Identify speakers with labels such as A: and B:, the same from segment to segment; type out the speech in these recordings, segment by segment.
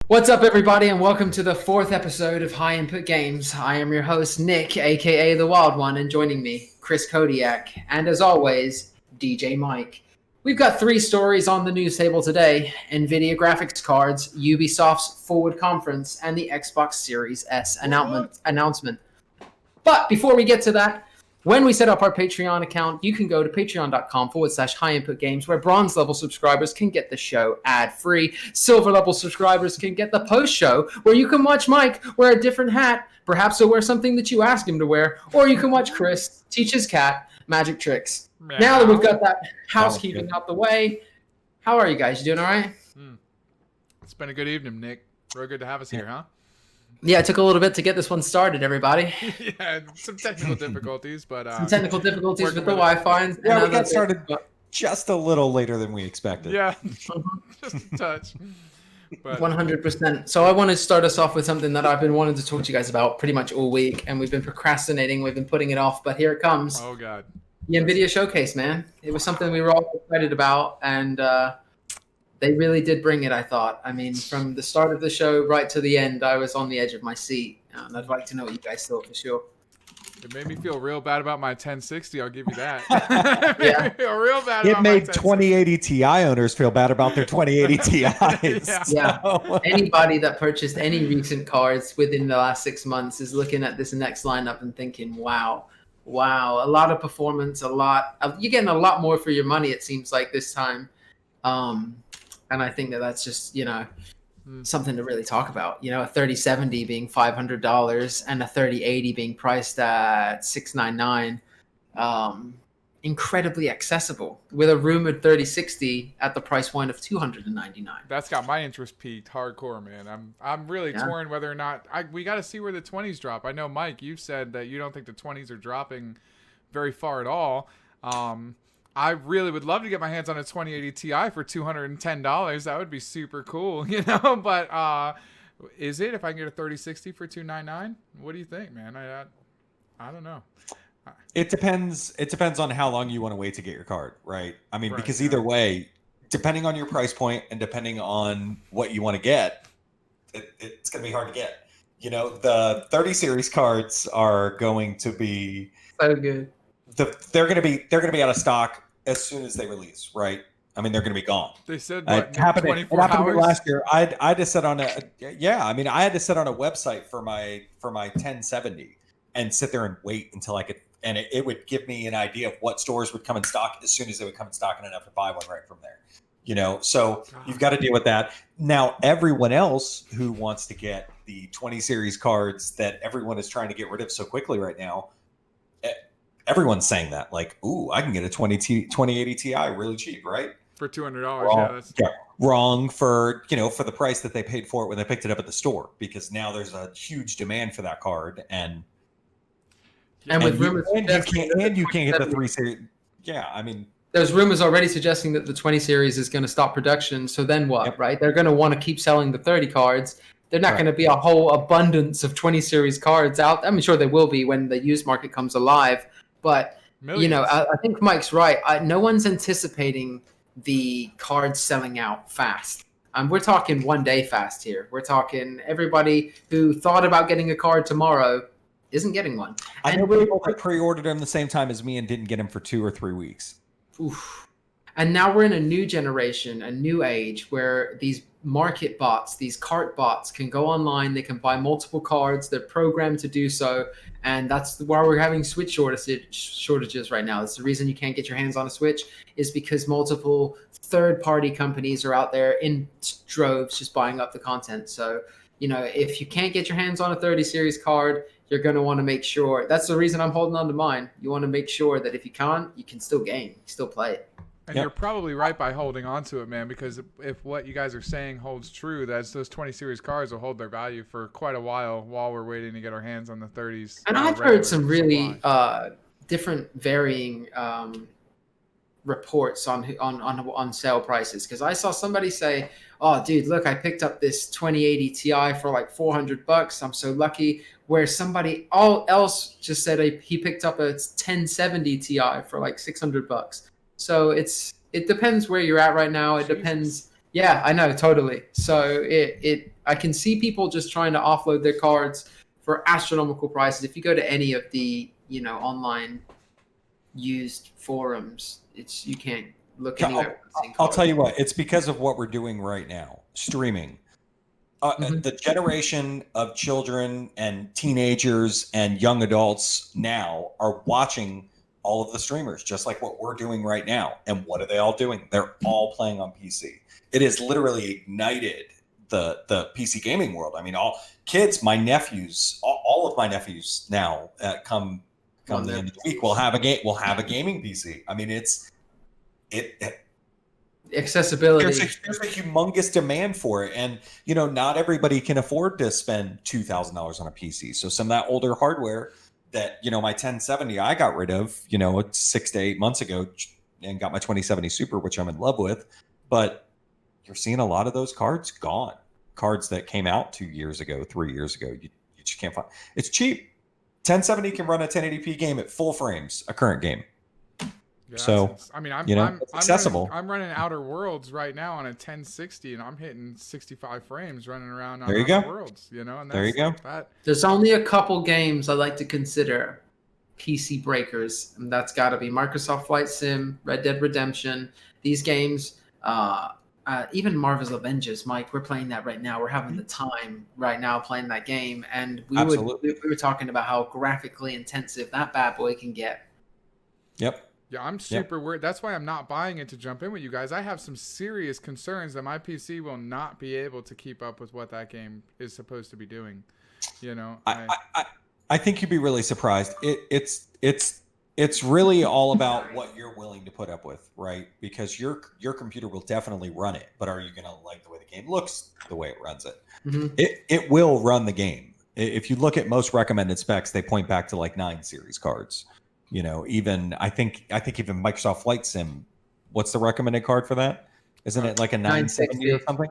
A: What's up, everybody, and welcome to the fourth episode of High Input Games. I am your host, Nick, aka The Wild One, and joining me, Chris Kodiak, and as always, DJ Mike. We've got three stories on the news table today: NVIDIA graphics cards, Ubisoft's Forward Conference, and the Xbox Series S announcement. But before we get to that, when we set up our Patreon account, you can go to patreon.com/highinputgames, where bronze level subscribers can get the show ad-free. Silver level subscribers can get the post show, where you can watch Mike wear a different hat. Perhaps he'll wear something that you ask him to wear, or you can watch Chris teach his cat magic tricks.
B: Meow.
A: Now that we've got that housekeeping out the way, how are you guys? You doing all right?
B: It's been a good evening, Nick. Real good to have us here, huh?
A: Yeah, it took a little bit to get this one started, everybody.
B: Yeah, some technical difficulties, but
A: Some technical difficulties with the
B: working
A: Wi-Fi.
C: Yeah, we got started just a little later than we expected.
B: yeah, just a touch. But
A: 100%. So I want to start us off with something that I've been wanting to talk to you guys about pretty much all week, and we've been procrastinating. We've been putting it off, but here it comes.
B: oh god,
A: The NVIDIA Showcase, man. It was something we were all excited about, and they really did bring it, I thought. I mean, from the start of the show right to the end, I was on the edge of my seat. And I'd like to know what you guys thought for sure.
B: it made me feel real bad about my 1060. I'll give you that.
A: Yeah.
B: It made me feel real bad.
C: It
B: about my
C: made
B: 1060.
C: 2080 Ti owners feel bad about their 2080 Ti's.
B: Yeah.
A: Yeah.
C: So-
A: Anybody that purchased any recent cards within the last 6 months is looking at this next lineup and thinking, wow, a lot of performance, you're getting a lot more for your money, it seems like this time. And I think that's just, something to really talk about. A 3070 being $500 and a 3080 being priced at $699. Incredibly accessible, with a rumored 3060 at the price point of $299.
B: That's got my interest peaked hardcore, man. I'm really
A: Yeah.
B: torn whether or not we got to see where the 20s drop. I know, Mike, you've said that you don't think the 20s are dropping very far at all. I really would love to get my hands on a 2080 Ti for $210. That would be super cool, But is it? If I can get a 3060 for $299, what do you think, man? I don't know.
C: It depends. It depends on how long you want to wait to get your card, right? I mean,
B: Right,
C: because
B: yeah.
C: either way, depending on your price point and depending on what you want to get, it's going to be hard to get. The 30 series cards are going to be
A: So good.
C: they're going to be out of stock as soon as they release, right? I mean, they're going to be gone.
B: They said
C: It
B: what,
C: happened,
B: 24
C: it happened to
B: hours?
C: me last year. I had to sit on I had to sit on a website for my 1070 and sit there and wait until I could, and it would give me an idea of what stores would come in stock as soon as they would come in stock, and I'd have to buy one right from there. So you've got to deal with that. Now, everyone else who wants to get the 20 series cards that everyone is trying to get rid of so quickly right now, everyone's saying that, like, ooh, I can get a 2080 Ti really cheap, right?
B: For $200.
C: Wrong.
B: Yeah, that's
C: Wrong for the price that they paid for it when they picked it up at the store, because now there's a huge demand for that card, and
A: with rumors
C: you can't get the 3 series. Yeah, I mean,
A: there's rumors already suggesting that the 20 series is going to stop production. So then what,
C: Yep.
A: right? They're going to want to keep selling the 30 cards. They're not
C: Right.
A: going to be a whole abundance of 20 series cards out. I'm sure there will be when the used market comes alive. But,
B: millions.
A: I think Mike's right. No one's anticipating the cards selling out fast. We're talking 1 day fast here. We're talking everybody who thought about getting a card tomorrow isn't getting one.
C: I
A: And
C: know
A: we're-
C: people that pre-ordered them the same time as me and didn't get them for 2 or 3 weeks.
A: Oof. And now we're in a new generation, a new age, where these market bots, these cart bots, can go online. They can buy multiple cards. They're programmed to do so, and that's why we're having Switch shortages right now. That's the reason you can't get your hands on a Switch, is because multiple third-party companies are out there in droves just buying up the content. So, if you can't get your hands on a 30 series card, you're going to want to make sure. That's the reason I'm holding on to mine. You want to make sure that if you can't, you can still game, still play it.
B: And
C: Yep.
B: you're probably right by holding on to it, man, because if what you guys are saying holds true, that's those 20 series cards will hold their value for quite a while we're waiting to get our hands on the 30s.
A: And I've
B: regular
A: heard some really
B: supply.
A: different varying reports on sale prices, because I saw somebody say, "Oh, dude, look, I picked up this 2080 Ti for like $400. I'm so lucky." Where somebody else just said he picked up a 1070 Ti for like $600. So it depends where you're at right now. It
B: Jesus.
A: depends. Yeah, I know, totally. So I can see people just trying to offload their cards for astronomical prices. If you go to any of the online used forums, you can't look anywhere.
C: I'll tell you what, it's because of what we're doing right now, streaming. The generation of children and teenagers and young adults now are watching all of the streamers, just like what we're doing right now. And what are they all doing? They're all playing on PC. It has literally ignited the PC gaming world. I mean, all kids, my nephews, all of my nephews now come the end of the week will have a gaming PC. I mean,
A: accessibility.
C: There's a humongous demand for it, and not everybody can afford to spend $2,000 on a PC. So some of that older hardware that my 1070 I got rid of 6 to 8 months ago, and got my 2070 Super, which I'm in love with. But you're seeing a lot of those cards gone. Cards that came out 2 years ago, 3 years ago, you just can't find. It's cheap. 1070 can run a 1080p game at full frames, a current game.
B: Yeah,
C: so
B: I mean, I'm
C: accessible.
B: I'm running Outer Worlds right now on a 1060, and I'm hitting 65 frames running around on
C: there you
B: Outer
C: go.
B: Worlds. And that's
C: there you go.
A: There's only a couple games I like to consider PC breakers, and that's got to be Microsoft Flight Sim, Red Dead Redemption. These games, even Marvel's Avengers. Mike, we're playing that right now. We're having the time right now playing that game, and we were talking about how graphically intensive that bad boy can get.
C: Yep.
B: Yeah, I'm super worried. That's why I'm not buying it to jump in with you guys. I have some serious concerns that my PC will not be able to keep up with what that game is supposed to be doing.
C: I think you'd be really surprised. It's really all about what you're willing to put up with, right? Because your computer will definitely run it, but are you going to like the way the game looks, the way it runs it? Mm-hmm. It will run the game. If you look at most recommended specs, they point back to like 9 series cards. Even I think even Microsoft Flight Sim, what's the recommended card for that? Isn't it like a 970 or something?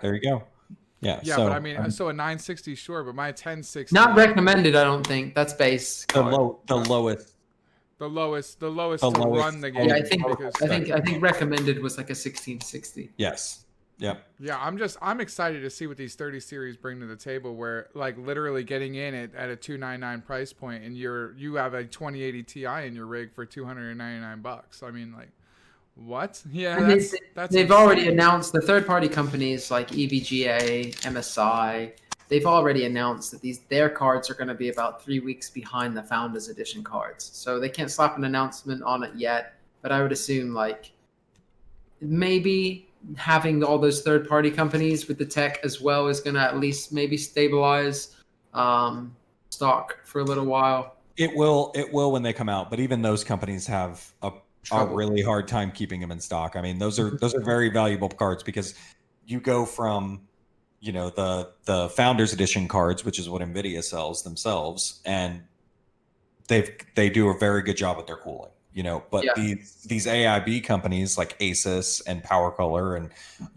C: There you go. Yeah.
B: Yeah, but I mean, so a 960, sure, but my 1060.
A: Not recommended, I don't think. That's base.
C: The lowest
B: to run the game.
A: Yeah, I think recommended was like a 1660.
C: Yes. Yeah.
B: Yeah, I'm excited to see what these 30 series bring to the table, where like literally getting in it at a $299 price point, and you have a 2080 Ti in your rig for $299. I mean, like, what? Yeah, that's
A: they've already announced, the third-party companies like EVGA, MSI. They've already announced that their cards are going to be about 3 weeks behind the Founders Edition cards. So they can't slap an announcement on it yet, but I would assume like maybe having all those third-party companies with the tech as well is going to at least maybe stabilize stock for a little while.
C: It will when they come out, but even those companies have a really hard time keeping them in stock. I mean, those are very valuable cards, because you go from the Founders Edition cards, which is what NVIDIA sells themselves, and they do a very good job with their cooling. But these AIB companies like Asus and PowerColor and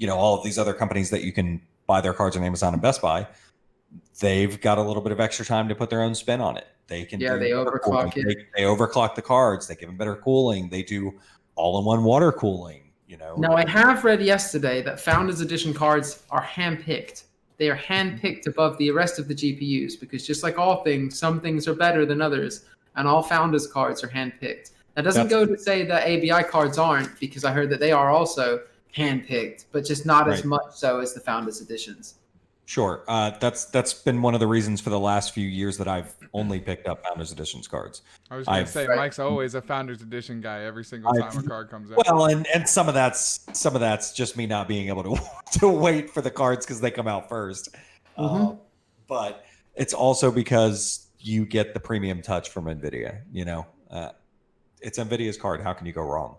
C: all of these other companies that you can buy their cards on Amazon and Best Buy, they've got a little bit of extra time to put their own spin on it. They can
A: they overclock it.
C: They overclock the cards. They give them better cooling. They do all-in-one water cooling.
A: Now, I have read yesterday that Founders Edition cards are handpicked. They are handpicked above the rest of the GPUs, because just like all things, some things are better than others, and all Founders cards are handpicked. That doesn't go to say that ABI cards aren't, because I heard that they are also handpicked, but just not as much so as the Founders Editions.
C: Sure. That's been one of the reasons for the last few years that I've only picked up Founders Editions cards.
B: I was going to say, Mike's always a Founders Edition guy every single time a card comes out.
C: Well, and some of that's just me not being able to wait for the cards because they come out first. But it's also because you get the premium touch from NVIDIA. It's NVIDIA's card. How can you go wrong?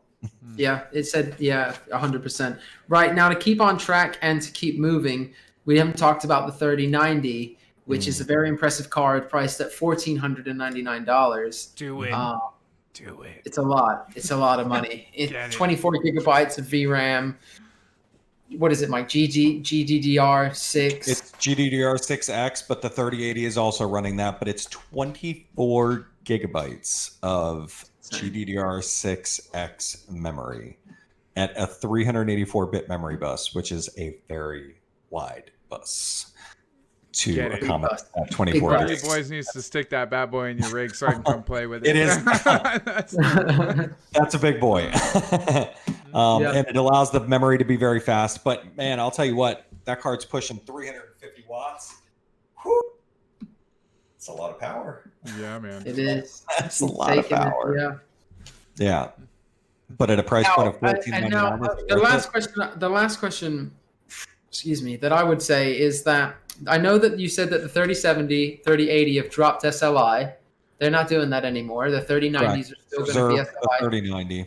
A: Yeah, it said 100%. Right, now to keep on track and to keep moving, we haven't talked about the 3090, which is a very impressive card priced at $1,499.
B: Do it.
A: It's a lot. It's a lot of money. It's 24 gigabytes of VRAM. What is it, Mike? GDDR6.
C: It's GDDR6X, but the 3080 is also running that, but it's 24 gigabytes of GDDR6X memory at a 384-bit memory bus, which is a very wide bus
B: Get
C: to
B: it.
C: accommodate that
A: Big
C: 24
A: bus.
B: One of you
C: days.
B: boys needs to stick that bad boy in your rig so I can come play with it.
C: It is.
B: That's-
C: That's a big boy.
A: Yeah.
C: And it allows the memory to be very fast. But man, I'll tell you what, that card's pushing 350 watts. Whew. It's a lot of power.
B: yeah, man.
A: It is.
C: That's a lot of
A: Taking it,
C: power.
A: yeah.
C: Yeah. But at a price point of
A: And now,
C: $14.99.
A: the last question, excuse me, that I would say is that I know that you said that the 3070, 3080 have dropped SLI. They're not doing that anymore. The 3090s are still going to be
C: the
A: SLI.
C: 3090.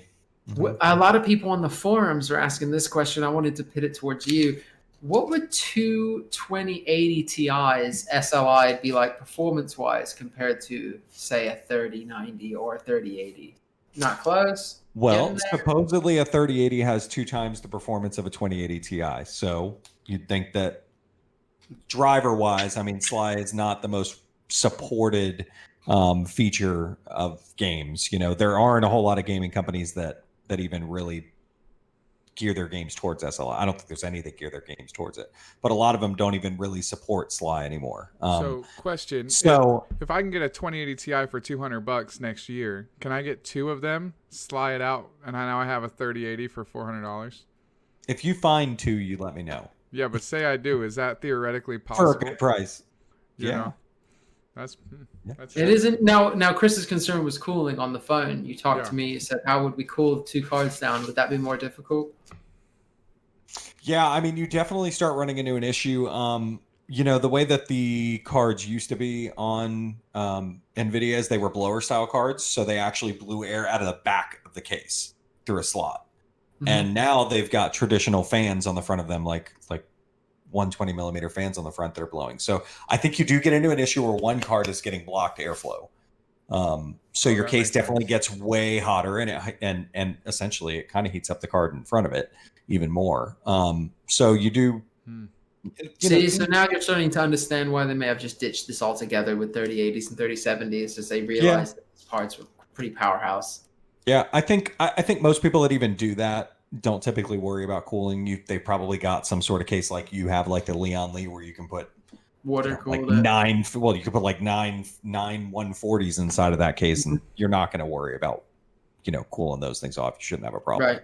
A: A lot of people on the forums are asking this question. I wanted to pit it towards you. What would two 2080 Ti's SLI be like performance-wise compared to, say, a 3090 or a 3080? Not close.
C: Well,
A: Getting there.
C: supposedly a 3080 has 2 times the performance of a 2080 Ti. So you'd think that driver-wise, I mean, Sly is not the most supported feature of games. You know, there aren't a whole lot of gaming companies that even really gear their games towards SLI. I don't think there's any that gear their games towards it, but a lot of them don't even really support Sly anymore.
B: So, question.
C: So
B: if I can get a 2080 Ti for $200 next year, can I get 2 of them, slide it out, and I have a 3080 for $400?
C: if you find 2, you let me know
B: Yeah, but say I do. Is that theoretically possible?
C: for a good price.
B: You
C: Yeah.
B: know? That's
A: It
B: true.
A: isn't now. Chris's concern was cooling on the phone. You talked
B: Yeah.
A: to me. You said, "How would we cool 2 cards down? Would that be more difficult?"
C: Yeah, I mean, you definitely start running into an issue. You know, the way that the cards used to be on NVIDIA's, they were blower style cards. So they actually blew air out of the back of the case through a slot.
A: Mhm.
C: And now they've got traditional fans on the front of them, like 120 millimeter fans on the front that are blowing. So I think you do get into an issue where one card is getting blocked airflow. So your
B: that
C: case
B: makes
C: definitely
B: sense.
C: gets way hotter, and essentially it kind of heats up the card in front of it even more. So you do.
B: Hmm.
A: See, so now you're starting to understand why they may have just ditched this altogether with 3080s and 3070s, as they realized that these parts were pretty powerhouse.
C: Yeah, I think most people that even do that don't typically worry about cooling. They probably got some sort of case like you have, like the Leon Lee, where you can put
A: Water
C: like
A: cooled it.
C: 9. Well, you could put like nine 140s inside of that case, and you're not going to worry about cooling those things off. You shouldn't have a problem.
A: Right.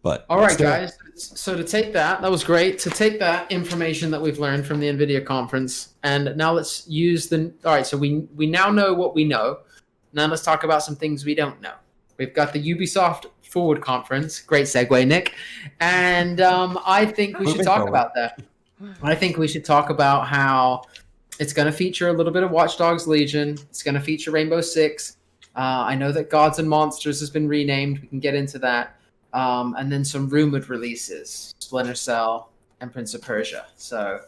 C: But
A: All right,
C: still,
A: guys. So to take that was great. To take that information that we've learned from the NVIDIA conference, and now let's use the. All right, so we now know what we know. Now let's talk about some things we don't know. We've got the Ubisoft Forward conference. Great segue, Nick. And I think we should
C: Moving
A: talk
C: forward.
A: about that. I think we should talk about how it's going to feature a little bit of Watch Dogs Legion. It's going to feature Rainbow Six. I know that Gods and Monsters has been renamed. We can get into that. And then some rumored releases, Splinter Cell and Prince of Persia. So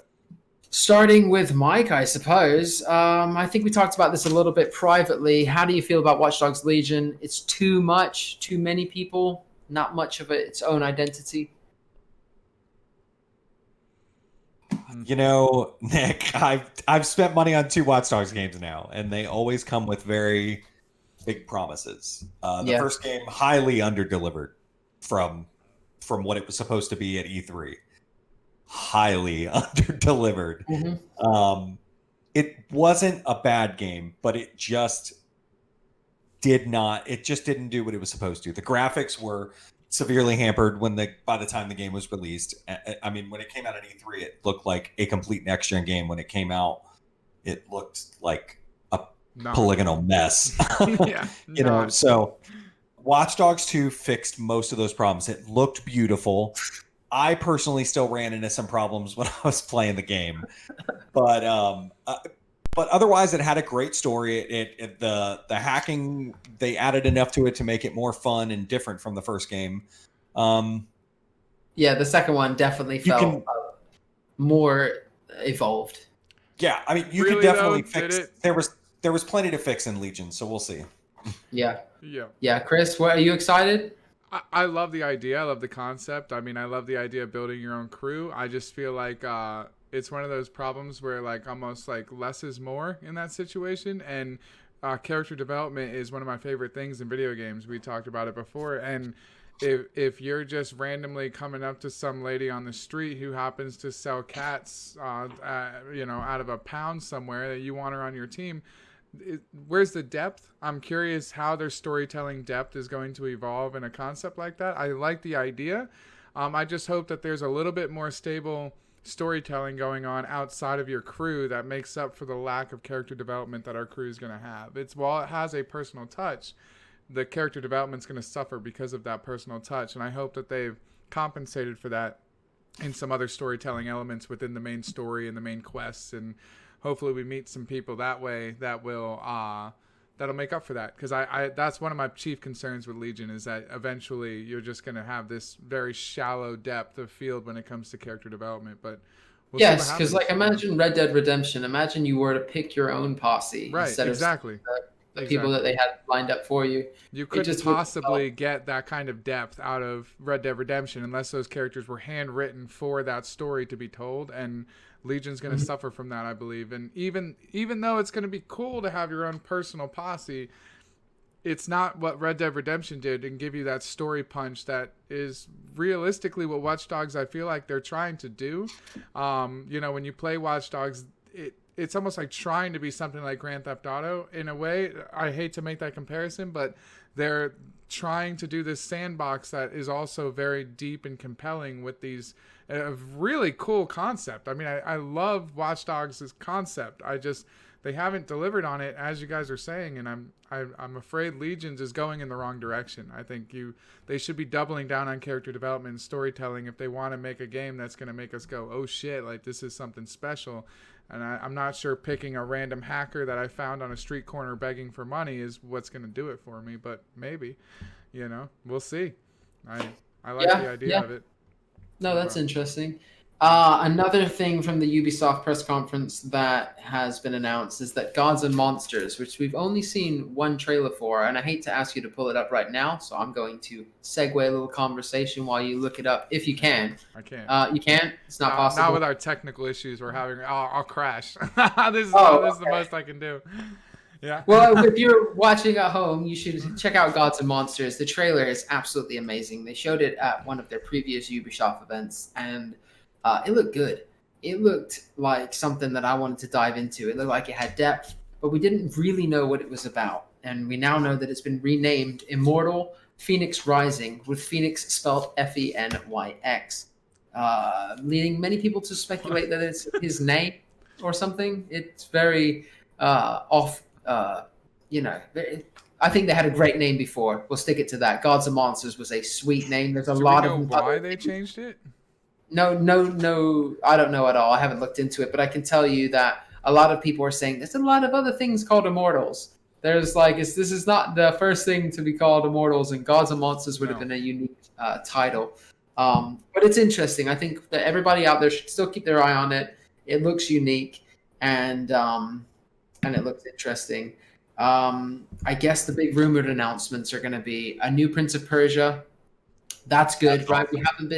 A: starting with Mike, I suppose. I think we talked about this a little bit privately. How do you feel about Watch Dogs Legion? It's too much, too many people, not much of its own identity.
C: Nick, I've spent money on 2 Watch Dogs games now, and they always come with very big promises. The first game highly underdelivered from what it was supposed to be at E3. Highly underdelivered.
A: Mm-hmm.
C: It wasn't a bad game, but it just didn't do what it was supposed to. The graphics were severely hampered by the time the game was released. I mean, when it came out at E3, it looked like a complete next-gen game. When it came out, it looked like a polygonal mess.
B: Yeah.
C: So Watch Dogs 2 fixed most of those problems. It looked beautiful. I personally still ran into some problems when I was playing the game, but otherwise it had a great story. The hacking, they added enough to it to make it more fun and different from the first game.
A: Yeah, the second one definitely felt more evolved.
C: Yeah, I mean, you
B: Really,
C: could definitely
B: though,
C: fix.
B: did
C: There was plenty to fix in Legion, so we'll see.
A: Yeah. Chris, are you excited?
B: I love the idea. I love the concept. I mean, I love the idea of building your own crew. I just feel like it's one of those problems where like almost like less is more in that situation. And character development is one of my favorite things in video games. We talked about it before. And if you're just randomly coming up to some lady on the street who happens to sell cats, out of a pound somewhere, that you want her on your team, where's the depth? I'm curious how their storytelling depth is going to evolve in a concept like that. I like the idea. I just hope that there's a little bit more stable storytelling going on outside of your crew that makes up for the lack of character development that our crew is going to have. While it has a personal touch, the character development's going to suffer because of that personal touch, and I hope that they've compensated for that in some other storytelling elements within the main story and the main quests, and hopefully we meet some people that way that will that'll make up for that, because I that's one of my chief concerns with Legion, is that eventually you're just going to have this very shallow depth of field when it comes to character development. But
A: yes, because like imagine Red Dead Redemption. Imagine you were to pick your own posse
B: instead of
A: the people that they had lined up for you.
B: You couldn't possibly get that kind of depth out of Red Dead Redemption unless those characters were handwritten for that story to be told, and Legion's going to suffer from that, I believe. And even though it's going to be cool to have your own personal posse, it's not what Red Dead Redemption did and give you that story punch that is realistically what Watch Dogs, I feel like they're trying to do. When you play Watch Dogs, it's almost like trying to be something like Grand Theft Auto in a way. I hate to make that comparison, but they're trying to do this sandbox that is also very deep and compelling with these really cool concept. I mean, I love Watch Dogs' concept. They haven't delivered on it, as you guys are saying, and I'm afraid Legions is going in the wrong direction. I think they should be doubling down on character development and storytelling if they want to make a game that's going to make us go, oh shit, like this is something special. And I'm not sure picking a random hacker that I found on a street corner begging for money is what's going to do it for me, but maybe, we'll see. I like the idea of it.
A: No, that's interesting. Another thing from the Ubisoft press conference that has been announced is that Gods and Monsters, which we've only seen one trailer for, and I hate to ask you to pull it up right now, so I'm going to segue a little conversation while you look it up, if you can.
B: I can't.
A: You can't? It's not possible?
B: Not with our technical issues we're having. I'll crash. This is the most I can do. Yeah.
A: Well, if you're watching at home, you should check out Gods and Monsters. The trailer is absolutely amazing. They showed it at one of their previous Ubisoft events, and it looked good. It looked like something that I wanted to dive into. It looked like it had depth, but we didn't really know what it was about. And we now know that it's been renamed Immortal Phoenix Rising, with Phoenix spelled F-E-N-Y-X, leading many people to speculate that it's his name or something. It's very off. I think they had a great name before. We'll stick it to that. Gods and Monsters was a sweet name. There's a lot of
B: why they changed it.
A: No, I don't know at all. I haven't looked into it, but I can tell you that a lot of people are saying there's a lot of other things called Immortals. There's this is not the first thing to be called Immortals, and Gods and Monsters would have been a unique title. But it's interesting. I think that everybody out there should still keep their eye on it. It looks unique, and it looks interesting. I guess the big rumored announcements are going to be a new Prince of Persia. That's good, right?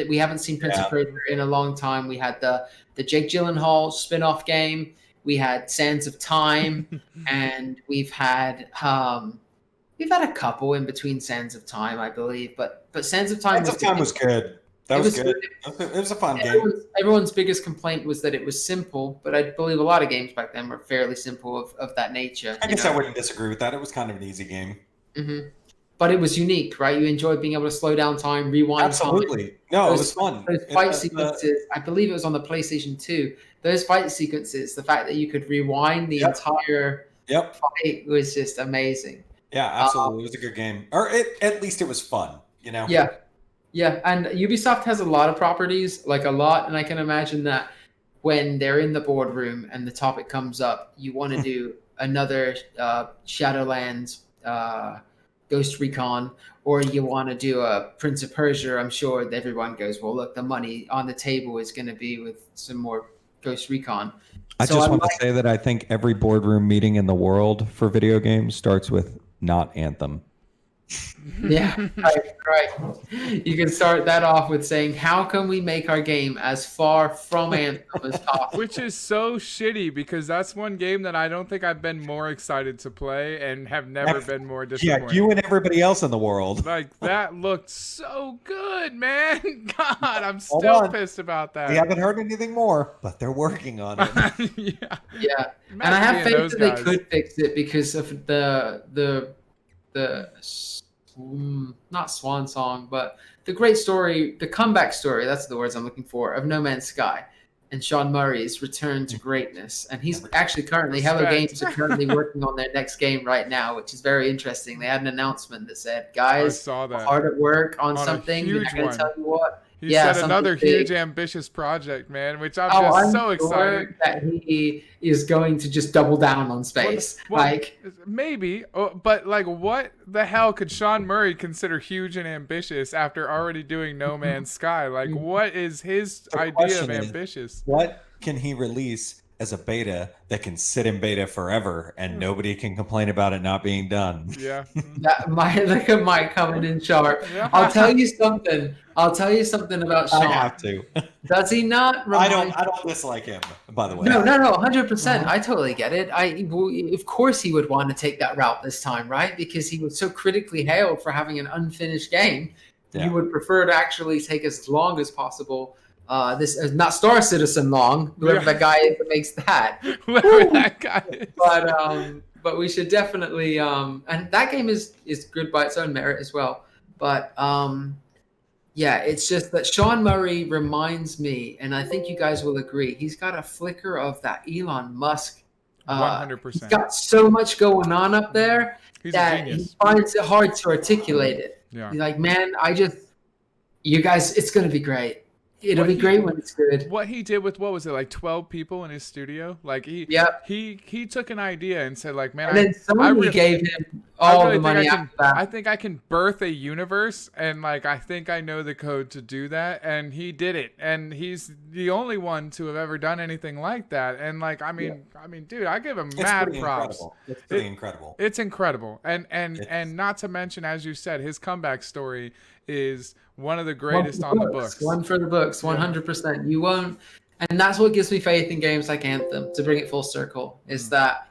A: We haven't seen Prince of Persia in a long time. We had the Jake Gyllenhaal spin-off game. We had Sands of Time, and we've had a couple in between Sands of Time, I believe. But Sands of Time
C: was good. That was good. It was a fun game.
A: Everyone's biggest complaint was that it was simple, but I believe a lot of games back then were fairly simple of that nature.
C: I guess I wouldn't disagree with that. It was kind of an easy game.
A: Mm-hmm. But it was unique, right? You enjoyed being able to slow down time, rewind.
C: Absolutely. Time. No, it was fun.
A: Those fight sequences, I believe it was on the PlayStation 2. Those fight sequences, the fact that you could rewind the entire fight was just amazing.
C: Yeah, absolutely. It was a good game. Or at least it was fun,
A: Yeah. Yeah, and Ubisoft has a lot of properties, and I can imagine that when they're in the boardroom and the topic comes up, you want to do another Shadowlands, Ghost Recon, or you want to do a Prince of Persia. I'm sure that everyone goes, well, look, the money on the table is going to be with some more Ghost Recon.
C: I just want to say that I think every boardroom meeting in the world for video games starts with not Anthem.
A: Yeah, right. You can start that off with saying, "How can we make our game as far from Anthem as possible?"
B: Which is so shitty because that's one game that I don't think I've been more excited to play and have never been more disappointed.
C: Yeah, you and everybody else in the world.
B: Like, that looked so good, man. God, I'm
C: Hold
B: still
C: on.
B: pist about that.
C: We haven't heard anything more, but they're working on it.
B: Yeah.
A: Yeah, and
B: Imagine
A: I have
B: being
A: faith
B: those
A: that they
B: guys.
A: could fix it because of the not swan song, but the great story, the comeback story. That's the words I'm looking for, of No Man's Sky and Sean Murray's return to greatness. And he's actually currently Hello
B: Respect.
A: Games are currently working on their next game right now, which is very interesting. They had an announcement that said,
B: I
A: "Guys,
B: saw
A: we're
B: that.
A: hard at work on
B: On a
A: something. We're not
B: huge
A: going
B: one.
A: to tell you what."
B: He
A: Yeah,
B: said another
A: something
B: huge
A: big.
B: ambitious project, man, which I'm
A: Oh,
B: just
A: I'm
B: so
A: sure
B: excited.
A: that he is going to just double down on space.
B: Well,
A: Like,
B: maybe, but like, what the hell could Sean Murray consider huge and ambitious after already doing No Man's Sky? Like, what is his
C: The
B: idea of
C: question is,
B: ambitious?
C: what can he release as a beta that can sit in beta forever and nobody can complain about it not being done?
B: Yeah.
A: that might look at Mike coming in sharp. I'll tell you something. I'll tell you something about
C: I
A: Sean.
C: have to.
A: Does he not remind
C: I don't dislike him, by the way.
A: No, 100%. I totally get it. Of course he would want to take that route this time, right? Because he was so critically hailed for having an unfinished game.
C: Yeah.
A: You would prefer to actually take as long as possible. This is not Star Citizen long, whoever
B: Yeah.
A: the guy is that makes that.
B: Whoever that guy is.
A: But we should definitely and that game is good by its own merit as well. But yeah, it's just that Sean Murray reminds me, and I think you guys will agree, he's got a flicker of that Elon Musk. He's
B: 100%.
A: got so much going on up there
B: He's a
A: that he
B: genius.
A: finds it hard to articulate it.
B: Yeah.
A: He's like, man, you guys, it's going to be great. It'll be great when it's good.
B: What he did with, what was it, like 12 people in his studio? Like,
A: Yep.
B: he took an idea and said, like, man,
A: And then
B: I
A: Sony
B: really-
A: gave him
B: I
A: all
B: really
A: the
B: think
A: money
B: I can,
A: after that.
B: I think I can birth a universe, and like I think I know the code to do that, and he did it, and he's the only one to have ever done anything like that. And like, I mean, dude, I give him
C: It's
B: mad
C: pretty
B: props.
C: incredible. It's pretty incredible.
B: It's incredible, and
C: It's-
B: not to mention, as you said, his comeback story is one of the greatest on the books.
A: One for the books, 100%. You won't, and that's what gives me faith in games like Anthem. To bring it full circle, is that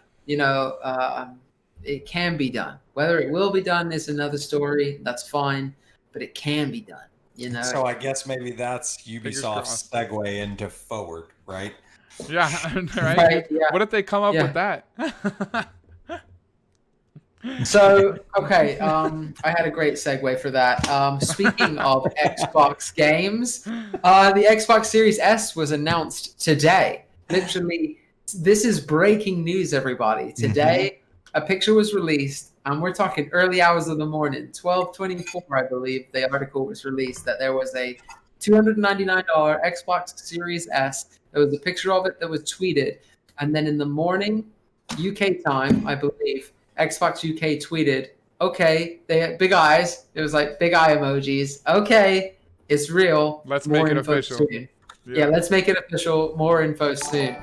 A: it can be done. Whether it will be done is another story. That's fine, but it can be done.
C: So I guess maybe that's
B: Fingers
C: Ubisoft's
B: crossed.
C: segue into Forward, right?
B: Yeah, right.
A: Right, yeah.
B: What if they come up
A: Yeah.
B: with that?
A: So, okay, I had a great segue for that. Speaking of Xbox games, the Xbox Series S was announced today. Literally, this is breaking news, everybody. Today, a picture was released, and we're talking early hours of the morning, 12:24, I believe, the article was released, that there was a $299 Xbox Series S. There was a picture of it that was tweeted, and then in the morning, UK time, I believe, Xbox UK tweeted, okay, they had big eyes. It was like big eye emojis. Okay, it's real.
B: Let's
A: More
B: make it
A: info
B: official.
A: soon. Yeah, let's make it official. More info soon.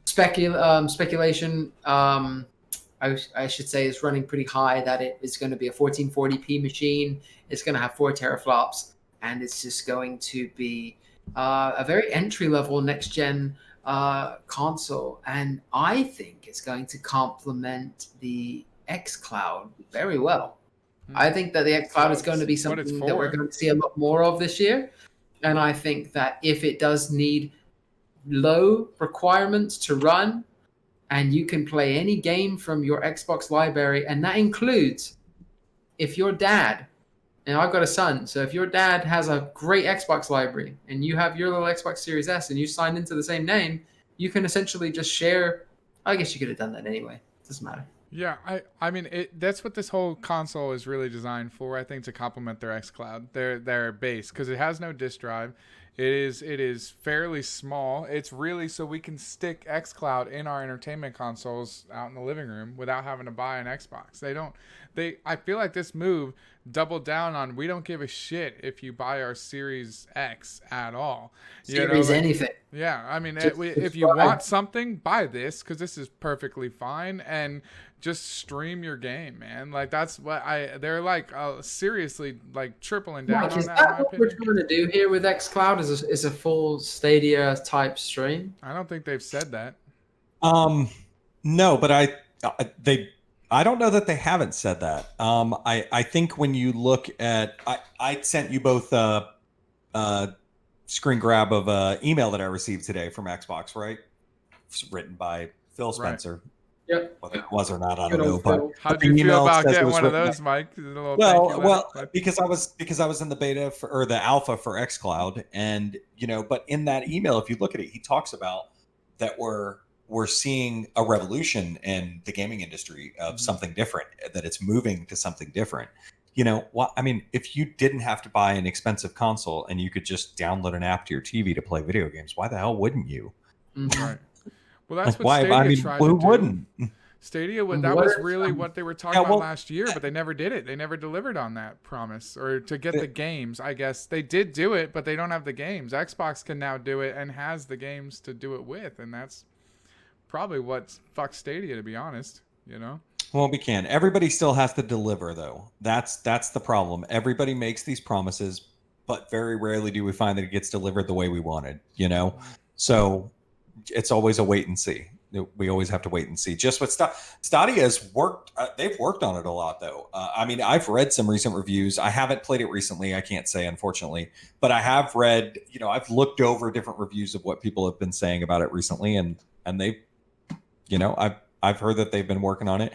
A: Speculation, I should say, is running pretty high that it is going to be a 1440p machine. It's going to have 4 teraflops, and it's just going to be a very entry-level next-gen console, and I think it's going to complement the xCloud very well. I think that the xCloud is going to be
B: What it's
A: something that we're
B: for.
A: going to see a lot more of this year, and I think that if it does need low requirements to run, and you can play any game from your Xbox library, and that includes if your dad, and I've got a son, so if your dad has a great Xbox library and you have your little Xbox Series S and you signed into the same name, you can essentially just share. I guess you could have done that anyway. It doesn't matter.
B: Yeah, I mean, that's what this whole console is really designed for. I think to complement their xCloud, their base, because it has no disk drive. It is fairly small. It's really so we can stick xCloud in our entertainment consoles out in the living room without having to buy an Xbox. I feel like this move doubled down on, we don't give a shit if you buy our Series X at all.
A: Series anything.
B: Yeah, I mean,
A: Just
B: if you
A: subscribe.
B: want something, buy this because this is perfectly fine, and just stream your game, man. Like that's what they're like seriously like tripling down
A: Mike,
B: on
A: is
B: that, in my
A: that what we're
B: opinion.
A: trying to do here with xCloud? Is a full Stadia type stream?
B: I don't think they've said that.
C: No, but I don't know that they haven't said that. I think when you look at, I sent you both a screen grab of a email that I received today from Xbox, right? It's written by Phil Spencer.
A: Yep.
C: Whether it was or not, I
A: Good
C: don't know.
A: old
C: But
A: Phil.
B: How'd
C: the
B: you feel
C: email
B: about
C: says it
B: getting
C: was
B: one of
C: written
B: those, Mike? A little thank you
C: well,
B: letter?
C: because I was in the beta or the alpha for XCloud, and but in that email, if you look at it, he talks about that we're seeing a revolution in the gaming industry of something different, that it's moving to something different. I mean, if you didn't have to buy an expensive console and you could just download an app to your TV to play video games, why the hell wouldn't you?
A: Mhm.
B: Right. Well, that's what
C: Why?
B: Stadia
C: I mean,
B: tried
C: who
B: to do.
C: wouldn't?
B: Stadia,
A: And
B: that
A: what
B: was
A: if,
B: really what they were talking
C: yeah,
B: about
C: well,
B: last year, but they never did it. They never delivered on that promise, or to get the games. I guess they did do it, but they don't have the games. Xbox can now do it and has the games to do it with, and that's probably what fucked Stadia, to be honest.
C: Well, we can. Everybody still has to deliver, though. That's the problem. Everybody makes these promises, but very rarely do we find that it gets delivered the way we wanted. So it's always a wait and see. We always have to wait and see. Just what Stadia has worked. They've worked on it a lot, though. I mean, I've read some recent reviews. I haven't played it recently. I can't say, unfortunately, but I have read. I've looked over different reviews of what people have been saying about it recently, and they, I've heard that they've been working on it,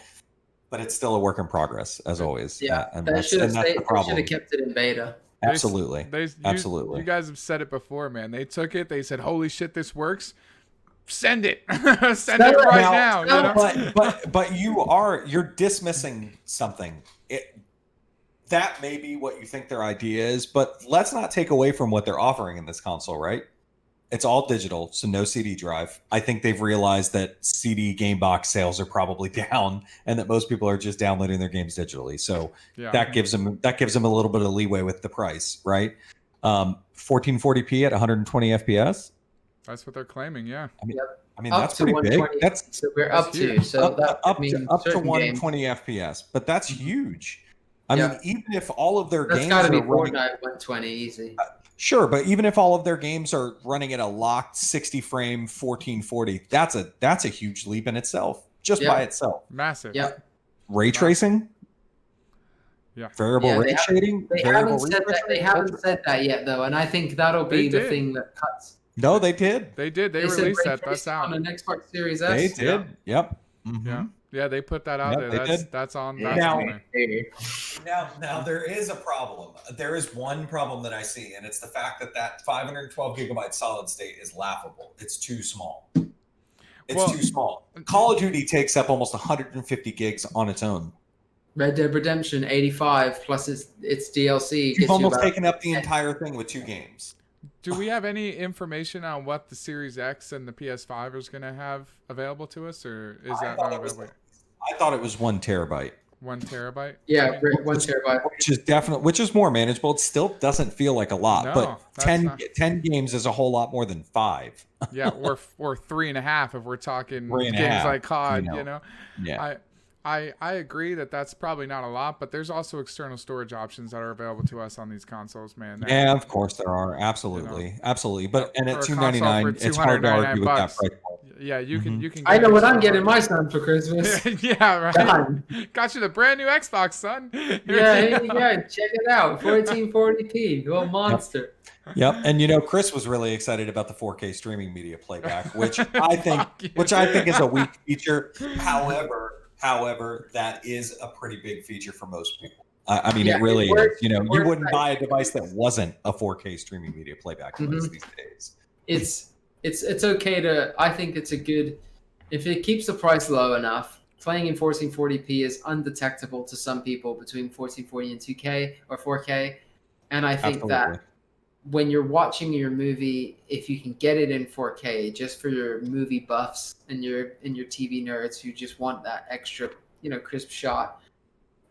C: but it's still a work in progress, as always.
A: Yeah,
C: and
A: they
C: that's
A: should have
C: the problem.
A: kept it in beta.
C: Absolutely, absolutely.
B: You guys have said it before, man. They took it. They said, "Holy shit, this works." Send it. Send it right now.
C: But you're dismissing something. That may be what you think their idea is, but let's not take away from what they're offering in this console, right? It's all digital, so no CD drive. I think they've realized that CD game box sales are probably down, and that most people are just downloading their games digitally. So that gives them a little bit of leeway with the price, right? 1440p at 120 FPS.
B: That's what they're claiming, yeah.
C: I mean that's pretty big.
A: So we're up to
C: up to 120 FPS, but that's huge. I mean, even if all of their games
A: got to be
C: are running,
A: Fortnite 120 easy.
C: Sure, but even if all of their games are running at a locked 60 frame 1440, that's a huge leap in itself, just by itself.
B: Massive.
A: Yep.
C: Ray tracing.
B: Yeah.
C: Variable rate shading.
A: They haven't said that yet, though, and I think that'll be the thing that cuts.
C: No, they did.
B: They did. They released that. That's out
A: on an Xbox Series S.
C: They did.
B: Yeah.
C: Yep. Mm-hmm.
B: Yeah. Yeah, they put that out there. That's on there.
C: Now there is a problem. There is one problem that I see, and it's the fact that 512 gigabyte solid state is laughable. It's too small. It's too small. Call of Duty takes up almost 150 gigs on its own.
A: Red Dead Redemption 85 plus its DLC.
C: You've almost taken up the entire thing with 2 games.
B: Do we have any information on what the Series X and the PS5 is going to have available to us, or is that not available?
C: I thought it was 1 terabyte.
B: 1 terabyte?
A: Yeah, 1 terabyte.
C: Which is more manageable. It still doesn't feel like a lot, but 10 games is a whole lot more than 5.
B: Yeah, or 3.5 if we're talking games like COD.
C: Yeah.
B: I agree that's probably not a lot, but there's also external storage options that are available to us on these consoles, man.
C: Yeah, of course there are. Absolutely, absolutely. But at $299, it's hard to argue with that price.
B: Yeah, you can.
A: I know what I'm getting my son for Christmas.
B: Yeah, right. Got you the brand new Xbox, son.
A: yeah. Check it out, 1440p, go monster.
C: Yep, and Chris was really excited about the 4K streaming media playback, which I think is a weak feature. However, that is a pretty big feature for most people. I mean, it really is. You wouldn't buy a device that wasn't a 4K streaming media playback device these days.
A: It's okay to. I think it's a good. If it keeps the price low enough, playing in 1440p is undetectable to some people between 1440 and 2K or 4K, and I think that when you're watching your movie, if you can get it in 4K, just for your movie buffs and your TV nerds who just want that extra, crisp shot.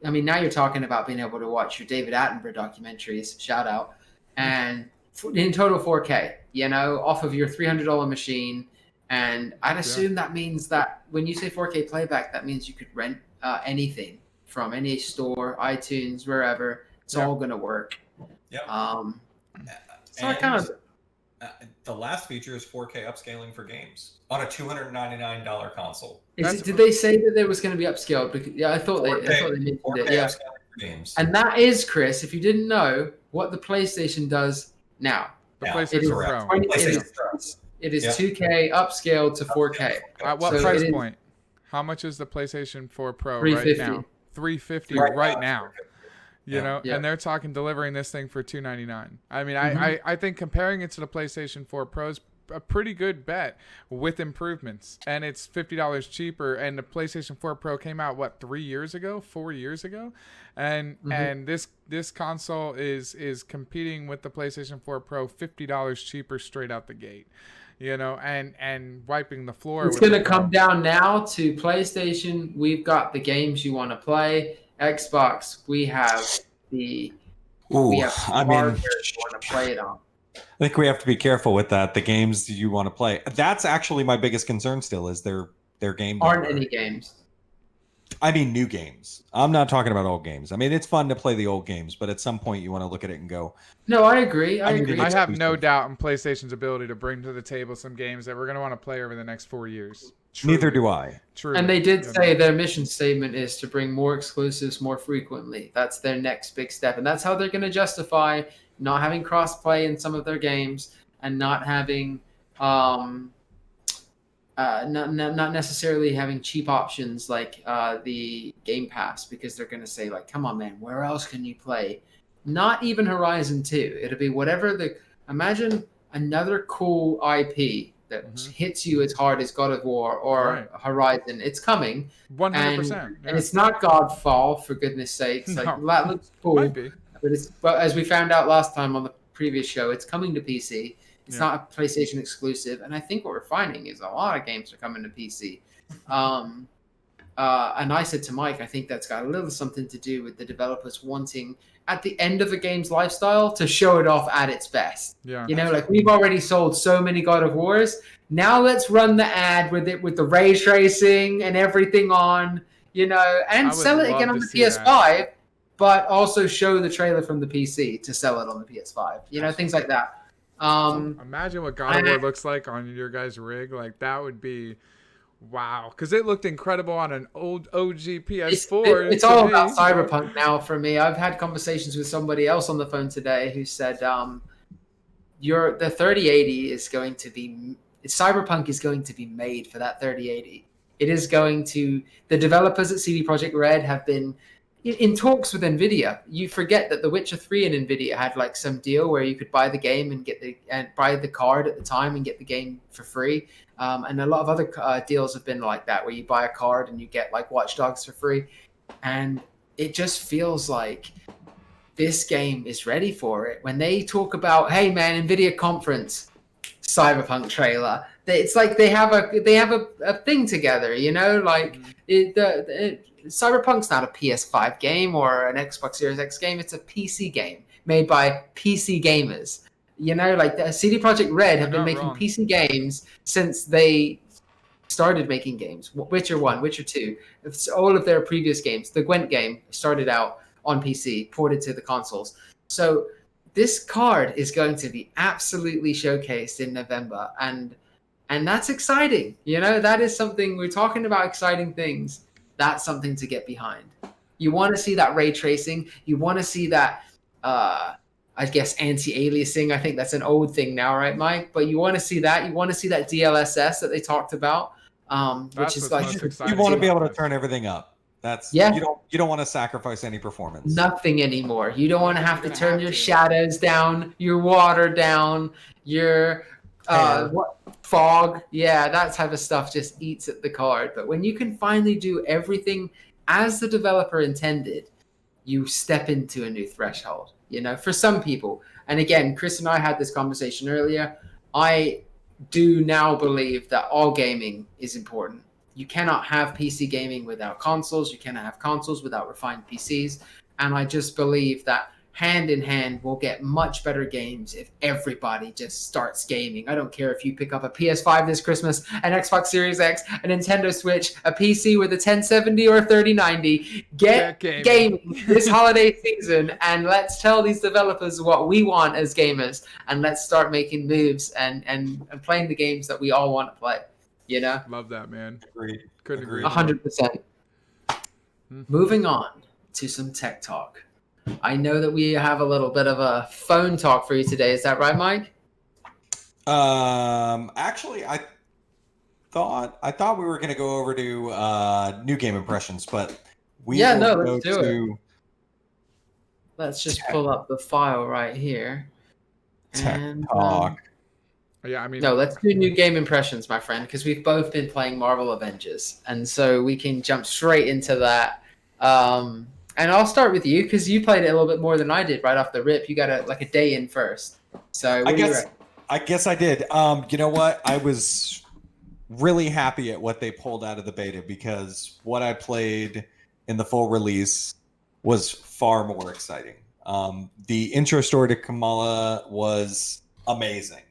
A: I mean, now you're talking about being able to watch your David Attenborough documentaries, shout out, and in total 4K, off of your $300 machine. And I'd assume that means that when you say 4K playback, that means you could rent anything from any store, iTunes, wherever. It's all going to work.
C: Yep.
A: So I kind of...
C: the last feature is 4K upscaling for games on a $299 console.
A: Did they say that there was going to be upscaled? Because, I thought they mentioned
C: 4K
A: it. Yeah.
C: upscaling for games.
A: And that is, Chris, if you didn't know, what the PlayStation does now.
B: The PlayStation Pro.
A: It is 2K upscaled to 4K.
B: What price point? How much is the PlayStation 4 Pro right now? $350 right now. And they're talking delivering this thing for $299. I mean, I think comparing it to the PlayStation 4 Pro is a pretty good bet with improvements, and it's $50 cheaper. And the PlayStation 4 Pro came out 4 years ago, and this console is competing with the PlayStation 4 Pro $50 cheaper straight out the gate. And wiping the floor.
A: It's going to come down now to PlayStation. We've got the games you want to play. Xbox, we have the hardware you want to play it on.
C: I think we have to be careful with that. The games you want to play. That's actually my biggest concern still is their game.
A: Aren't any games.
C: I mean, new games. I'm not talking about old games. I mean, it's fun to play the old games, but at some point you want to look at it and go.
A: No, I agree. I agree.
B: I have no doubt in PlayStation's ability to bring to the table some games that we're going to want to play over the next 4 years.
C: Truly. Neither do I.
B: True.
A: And they did say their mission statement is to bring more exclusives more frequently. That's their next big step. And that's how they're going to justify not having crossplay in some of their games and not having not necessarily having cheap options like the Game Pass, because they're going to say, like, come on, man, where else can you play? Not even Horizon 2. It'll be whatever imagine another cool IP that hits you as hard as God of War or Horizon. It's coming.
B: 100%.
A: And it's not Godfall, for goodness sakes. Like, that looks cool.
B: Might be.
A: But as we found out last time on the previous show, it's coming to PC. It's not a PlayStation exclusive. And I think what we're finding is a lot of games are coming to PC. And I said to Mike, I think that's got a little something to do with the developers wanting, at the end of the game's lifestyle, to show it off at its best.
B: Yeah.
A: Like, we've already sold so many God of Wars. Now let's run the ad with the ray tracing and everything on, and sell it again on the PS5, that. But also show the trailer from the PC to sell it on the PS5. Things like that.
B: Imagine what God of War looks like on your guys' rig. Like, that would be wow, because it looked incredible on an old OG PS4.
A: It's all about Cyberpunk now for me. I've had conversations with somebody else on the phone today who said the 3080 is going to be Cyberpunk is going to be made for that 3080. It is going to. The developers at CD Projekt Red have been in talks with Nvidia. You forget that The Witcher 3 and Nvidia had like some deal where you could buy the game and buy the card at the time and get the game for free. And a lot of other deals have been like that, where you buy a card and you get like Watch Dogs for free. And it just feels like this game is ready for it. When they talk about, hey man, Nvidia conference, Cyberpunk trailer, it's like they have a thing together, Cyberpunk's not a PS5 game or an Xbox Series X game. It's a PC game made by PC gamers. The CD Projekt Red have been making PC games since they started making games. Witcher 1, Witcher 2, it's all of their previous games. The Gwent game started out on PC, ported to the consoles. So this card is going to be absolutely showcased in November, and that's exciting. That is something, we're talking about exciting things. That's something to get behind. You want to see that ray tracing. You want to see that, I guess, anti-aliasing. I think that's an old thing now, right, Mike? But you want to see that. You want to see that DLSS that they talked about, which is like,
C: you want to be able to turn everything up. That's you don't want to sacrifice any performance.
A: Nothing anymore. You don't want to have to turn your shadows down, your water down, your fog. Yeah, that type of stuff just eats at the card. But when you can finally do everything as the developer intended, you step into a new threshold, for some people. And again, Chris and I had this conversation earlier. I do now believe that all gaming is important. You cannot have PC gaming without consoles. You cannot have consoles without refined PCs. And I just believe that hand in hand, we'll get much better games if everybody just starts gaming. I don't care if you pick up a PS5 this Christmas, an Xbox Series X, a Nintendo Switch, a PC with a 1070 or a 3090. Get gaming this holiday season, and let's tell these developers what we want as gamers, and let's start making moves and playing the games that we all want to play. You know?
B: Love that, man.
C: Agreed.
B: Couldn't agree.
A: 100%. Moving on to some tech talk. I know that we have a little bit of a phone talk for you today. Is that right, Mike?
C: Actually, I thought we were going to go over to new game impressions, but
A: let's do it. Let's just pull up the file right here.
C: Tech talk.
B: Yeah, I mean,
A: no, let's do new game impressions, my friend, because we've both been playing Marvel Avengers, and so we can jump straight into that. And I'll start with you because you played it a little bit more than I did right off the rip. You got a day in first. So
C: I guess I did. You know what? I was really happy at what they pulled out of the beta because what I played in the full release was far more exciting. The intro story to Kamala was amazing.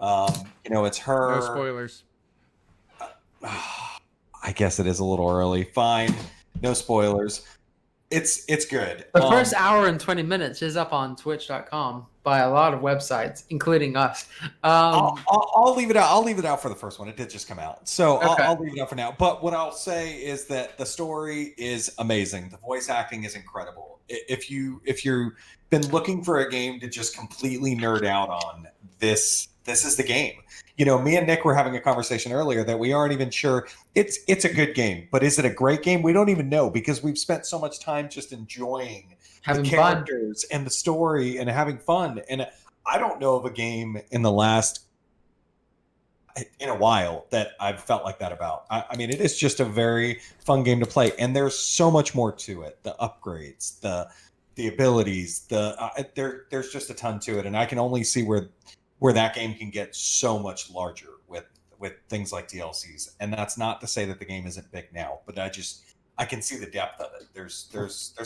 C: It's her.
B: No spoilers.
C: I guess it is a little early. Fine. No spoilers. It's good.
A: The first hour and 20 minutes is up on Twitch.com by a lot of websites, including us.
C: I'll leave it out. I'll leave it out for the first one. It did just come out, so
A: okay.
C: I'll leave it out for now. But what I'll say is that the story is amazing. The voice acting is incredible. If you've been looking for a game to just completely nerd out on, this is the game. Me and Nick were having a conversation earlier that we aren't even sure it's a good game, but is it a great game? We don't even know because we've spent so much time just enjoying
A: having
C: the characters and the story and having fun. And I don't know of a game in a while that I've felt like that about. I mean, it is just a very fun game to play, and there's so much more to it. The upgrades, the abilities, there's just a ton to it, and I can only see where that game can get so much larger with things like DLCs. And that's not to say that the game isn't big now, but I can see the depth of it. There's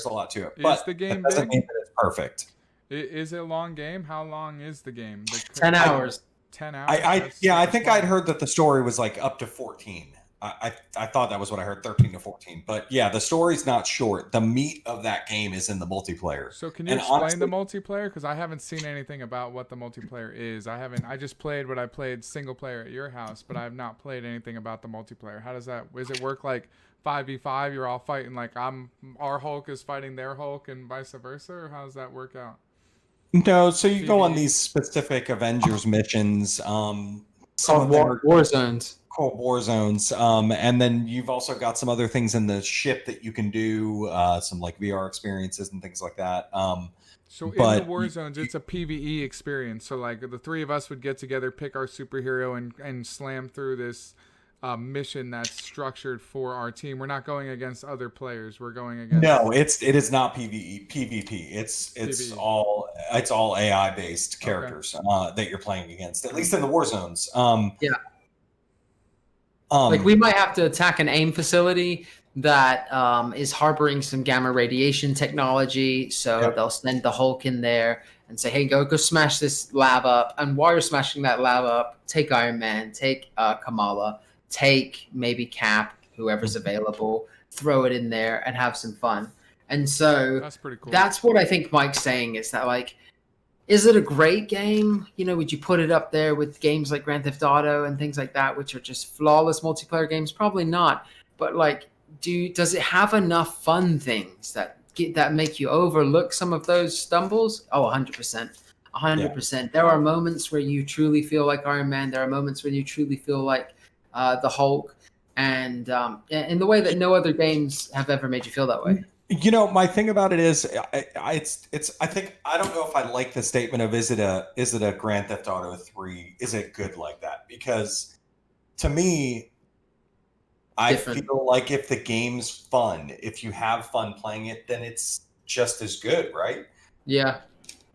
C: a lot to it. But
B: the game
C: that doesn't mean that it's perfect.
B: Is it a long game? How long is the game?
A: 10 hours.
B: 10 hours?
C: I think I'd heard that the story was like up to 14. I thought that was what I heard, 13 to 14. But yeah, the story's not short. The meat of that game is in the multiplayer.
B: So can you explain the multiplayer? Because I haven't seen anything about what the multiplayer is. I just played what I played single player at your house, but I have not played anything about the multiplayer. How does it work like 5v5? You're all fighting like our Hulk is fighting their Hulk and vice versa? Or how does that work out?
C: No, so you go on these specific Avengers missions. Some
A: of them war zones.
C: Called war zones, and then you've also got some other things in the ship that you can do, some like VR experiences and things like that.
B: So in the war zones, it's a PvE experience. So like the three of us would get together, pick our superhero, and slam through this mission that's structured for our team. We're not going against other players. We're going against.
C: No, it is not PvE, PvP. It's PvE. all AI based characters that you're playing against, at least in the war zones.
A: Yeah. Like we might have to attack an AIM facility that is harboring some gamma radiation technology. So they'll send the Hulk in there and say, hey, go smash this lab up. And while you're smashing that lab up, take Iron Man, take Kamala, take maybe Cap, whoever's available, throw it in there and have some fun. And so
B: that's pretty cool.
A: That's what I think Mike's saying is that, like, is it a great game? Would you put it up there with games like Grand Theft Auto and things like that, which are just flawless multiplayer games? Probably not. But like, does it have enough fun things that make you overlook some of those stumbles? Oh, 100%. 100%. There are moments where you truly feel like Iron Man. There are moments when you truly feel like the Hulk, and in the way that no other games have ever made you feel that way.
C: My thing about it is, I think I don't know if I like the statement of is it a Grand Theft Auto 3? Is it good like that? Because to me, I feel like if the game's fun, if you have fun playing it, then it's just as good, right?
A: Yeah.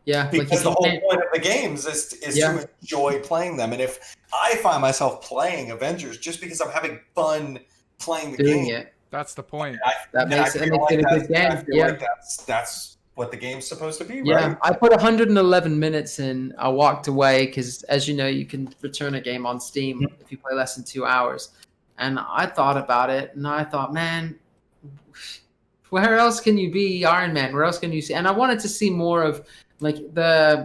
C: Because like the whole point of the games is to enjoy playing them. And if I find myself playing Avengers just because I'm having fun playing the game,
B: that's the point.
A: That makes it a good game.
C: Like that's what the game's supposed to be,
A: Yeah,
C: right?
A: I put 111 minutes in. I walked away because, as you know, you can return a game on Steam if you play less than 2 hours. And I thought about it, and I thought, man, where else can you be Iron Man? Where else can you see? And I wanted to see more of, like,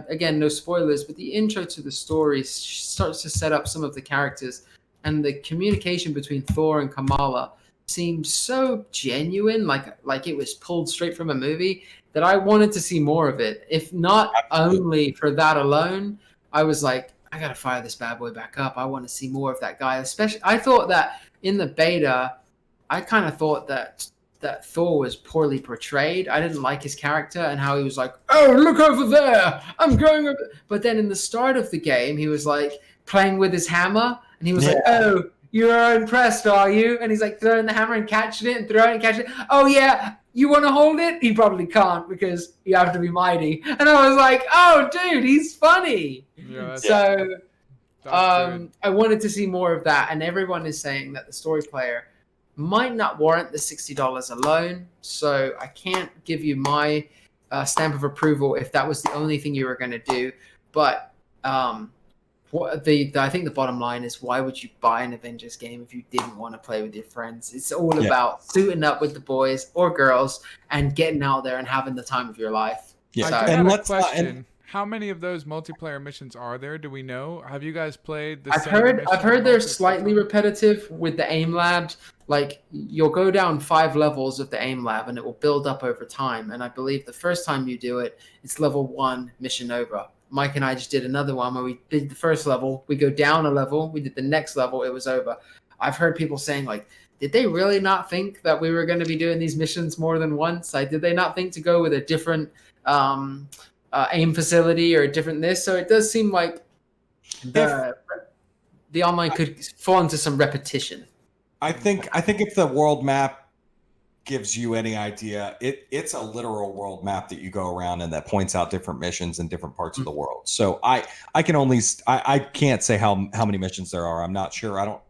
A: again, no spoilers, but the intro to the story starts to set up some of the characters, and the communication between Thor and Kamala seemed so genuine, like it was pulled straight from a movie, that I wanted to see more of it. If not only for that alone, I was like, I gotta fire this bad boy back up. I want to see more of that guy. Especially, I thought that in the beta, I kind of thought that Thor was poorly portrayed. I didn't like his character and how he was like, "Oh, look over there! I'm going over." But then in the start of the game, he was like playing with his hammer, and he was like, "Oh, you're impressed, are you?" And he's like throwing the hammer and catching it and throwing it and catching it. "Oh yeah, you want to hold it?" He probably can't because you have to be mighty. And I was like, "Oh, dude, he's funny."
B: Yeah,
A: So
B: that's good.
A: I wanted to see more of that, and everyone is saying that the story player might not warrant the $60 alone. So I can't give you my stamp of approval if that was the only thing you were going to do. But I think the bottom line is, why would you buy an Avengers game if you didn't want to play with your friends? It's all about suiting up with the boys or girls and getting out there and having the time of your life.
C: Yeah,
B: I
C: and
B: got a question. How many of those multiplayer missions are there? Do we know? Have you guys played the?
A: I've heard they're slightly repetitive with the aim lab. Like, you'll go down 5 levels of the aim lab and it will build up over time. And I believe the first time you do it, it's level 1 mission over. Mike and I just did another one where we did the first level, we go down a level, we did the next level, it was over. I've heard people saying, like, did they really not think that we were going to be doing these missions more than once? Like, did they not think to go with a different aim facility or a different this? So it does seem like the online could fall into some repetition.
C: I think if the world map gives you any idea, it's a literal world map that you go around and that points out different missions in different parts of the world. So I can't say how many missions there are. I'm not sure. I don't.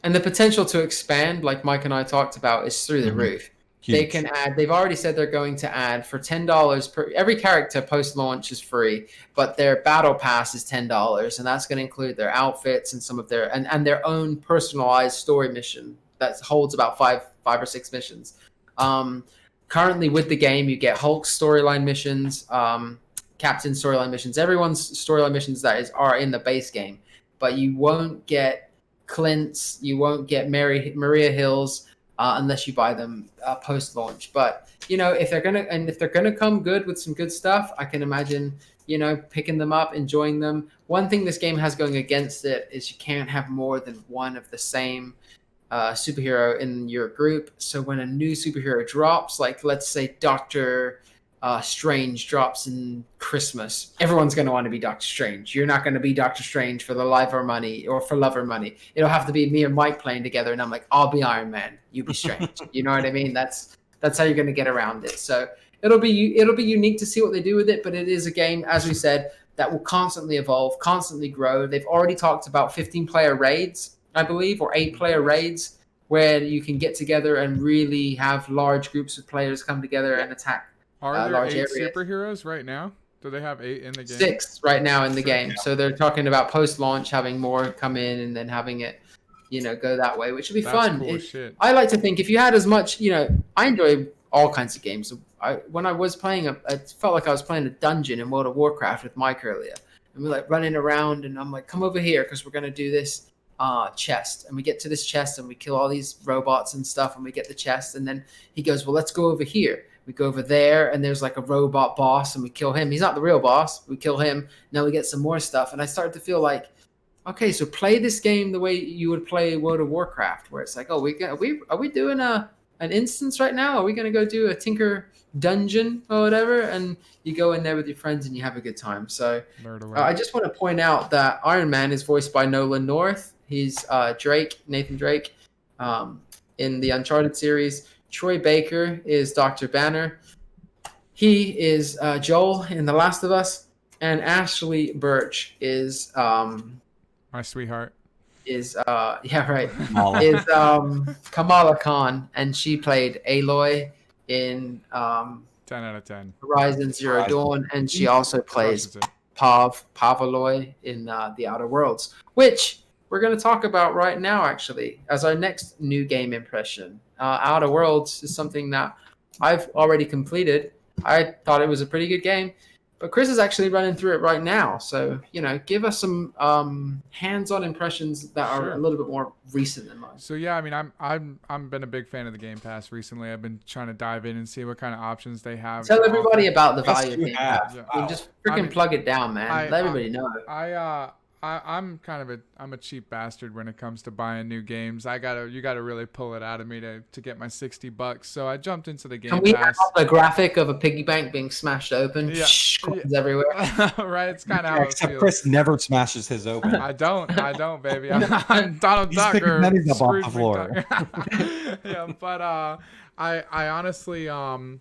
A: And the potential to expand, like Mike and I talked about, is through the roof. Huge. They can add. They've already said they're going to add for $10 per every character. Post launch is free, but their battle pass is $10, and that's going to include their outfits and some of their and their own personalized story mission that holds about five or six missions. Currently, with the game, you get Hulk's storyline missions, Captain's storyline missions, everyone's storyline missions are in the base game, but you won't get Clint's, you won't get Maria Hill's. Unless you buy them post launch. But if they're gonna come good with some good stuff, I can imagine picking them up, enjoying them. One thing this game has going against it is you can't have more than one of the same superhero in your group. So when a new superhero drops, like let's say Doctor Strange drops in Christmas, everyone's going to want to be Doctor Strange. You're not going to be Doctor Strange for the life or money or for love or money. It'll have to be me and Mike playing together, and I'm like, I'll be Iron Man, you be Strange. You know what I mean? That's how you're going to get around it. So it'll be unique to see what they do with it, but it is a game, as we said, that will constantly evolve, constantly grow. They've already talked about 15-player raids, I believe, or 8-player raids, where you can get together and really have large groups of players come together and attack.
B: Are there 8 superheroes right now? Do they have 8 in the game?
A: 6 right now in the game. Yeah. So they're talking about post-launch having more come in and then having it, go that way, which would be fun.
B: Cool shit.
A: I like to think if you had as much, I enjoy all kinds of games. When I was playing, I felt like I was playing a dungeon in World of Warcraft with Mike earlier. And we're like running around and I'm like, come over here because we're going to do this chest. And we get to this chest and we kill all these robots and stuff and we get the chest. And then he goes, well, let's go over here. We go over there, and there's like a robot boss, and we kill him. We not the real boss. We kill him. Now we get some more stuff, and I started to feel like, okay, so play this game the way you would play World of Warcraft, where it's like, oh, are we doing an instance right now? Are we gonna go do a Tinker dungeon or whatever? And you go in there with your friends and you have a good time. So I just want to point out that Iron Man is voiced by Nolan North. He's Nathan Drake, in the Uncharted series. Troy Baker is Dr. Banner. He is Joel in The Last of Us. And Ashley Birch is
B: my sweetheart.
A: Is Kamala Khan, and she played Aloy in
B: 10 out of 10.
A: Horizon Zero
C: Horizon.
A: Dawn, and she also plays
B: Crushes it.
A: Pavaloy in The Outer Worlds, which we're going to talk about right now, actually, as our next new game impression. Outer Worlds is something that I've already completed. I thought it was a pretty good game, but Chris is actually running through it right now. So, give us some hands-on impressions that are
B: Sure.
A: a little bit more recent than mine.
B: So yeah, I mean, I'm been a big fan of the Game Pass recently. I've been trying to dive in and see what kind of options they have.
A: Tell
B: to
A: everybody
B: offer.
A: about the
C: Yes,
A: value of
C: you
A: Game
C: have.
A: Pass.
B: Yeah.
A: And
C: Wow.
A: just freaking
B: I mean,
A: plug it down, man.
B: I-
A: Let everybody know.
B: I'm kind of I'm a cheap bastard when it comes to buying new games. You gotta really pull it out of me to get my $60. So I jumped into the Game
A: Can we
B: Pass.
A: have a graphic of a piggy bank being smashed open?
B: Yeah.
A: Coins everywhere.
B: Right, it's kind of how it
C: Except
B: feels.
C: Chris never smashes his open.
B: I don't, baby. I'm Donald
C: He's
B: Duck
C: picking
B: or
C: pennies up off
B: Scrooge
C: the floor.
B: McDuck. Yeah, but I honestly so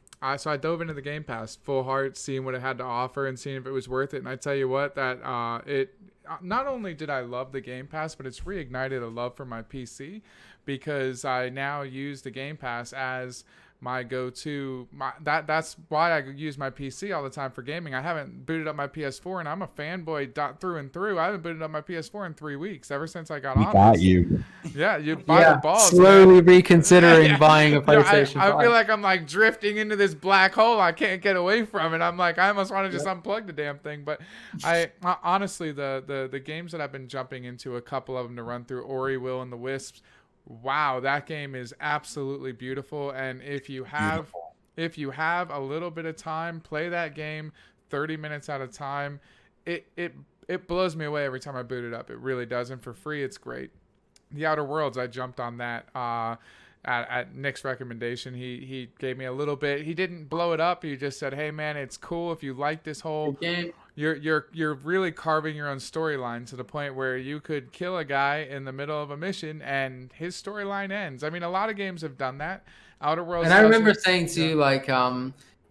B: I dove into the Game Pass full heart, seeing what it had to offer and seeing if it was worth it. And I tell you what, that it not only did I love the Game Pass, but it's reignited a love for my PC because I now use the Game Pass as my go-to. That's why I use my PC all the time for gaming. I haven't booted up my PS4, and I'm a fanboy through and through. I haven't booted up my PS4 in 3 weeks, ever since I got
C: We
B: on.
C: got
B: this.
C: you.
B: Yeah, you buy the balls.
A: slowly
B: man.
A: reconsidering
B: Yeah.
A: buying a
B: Yeah,
A: PlayStation 5.
B: I feel like I'm like drifting into this black hole. I can't get away from it. I'm like, I almost want to just unplug the damn thing. But I honestly, the games that I've been jumping into, a couple of them to run through, Ori, Will and the Wisps. Wow, that game is absolutely beautiful. And if you have a little bit of time, play that game 30 minutes at a time. It blows me away every time I boot it up. It really does. And for free, it's great. The Outer Worlds, I jumped on that at Nick's recommendation. He gave me a little bit. He didn't blow it up. He just said, "Hey man, it's cool if you like this whole
A: game.
B: You're really carving your own storyline to the point where you could kill a guy in the middle of a mission and his storyline ends." I mean, a lot of games have done that. Outer Worlds.
A: And I remember
B: doesn't-
A: saying to you, like,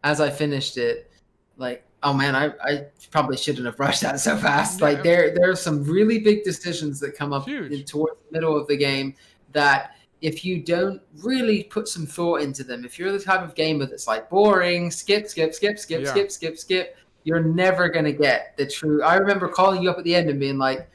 A: as I finished it, like, oh man, I probably shouldn't have rushed that so fast.
B: Yeah.
A: Like, there are some really big decisions that come up
B: Huge.
A: towards the middle of the game that if you don't really put some thought into them, if you're the type of gamer that's like boring, skip, you're never going to get the true. I remember calling you up at the end and being like,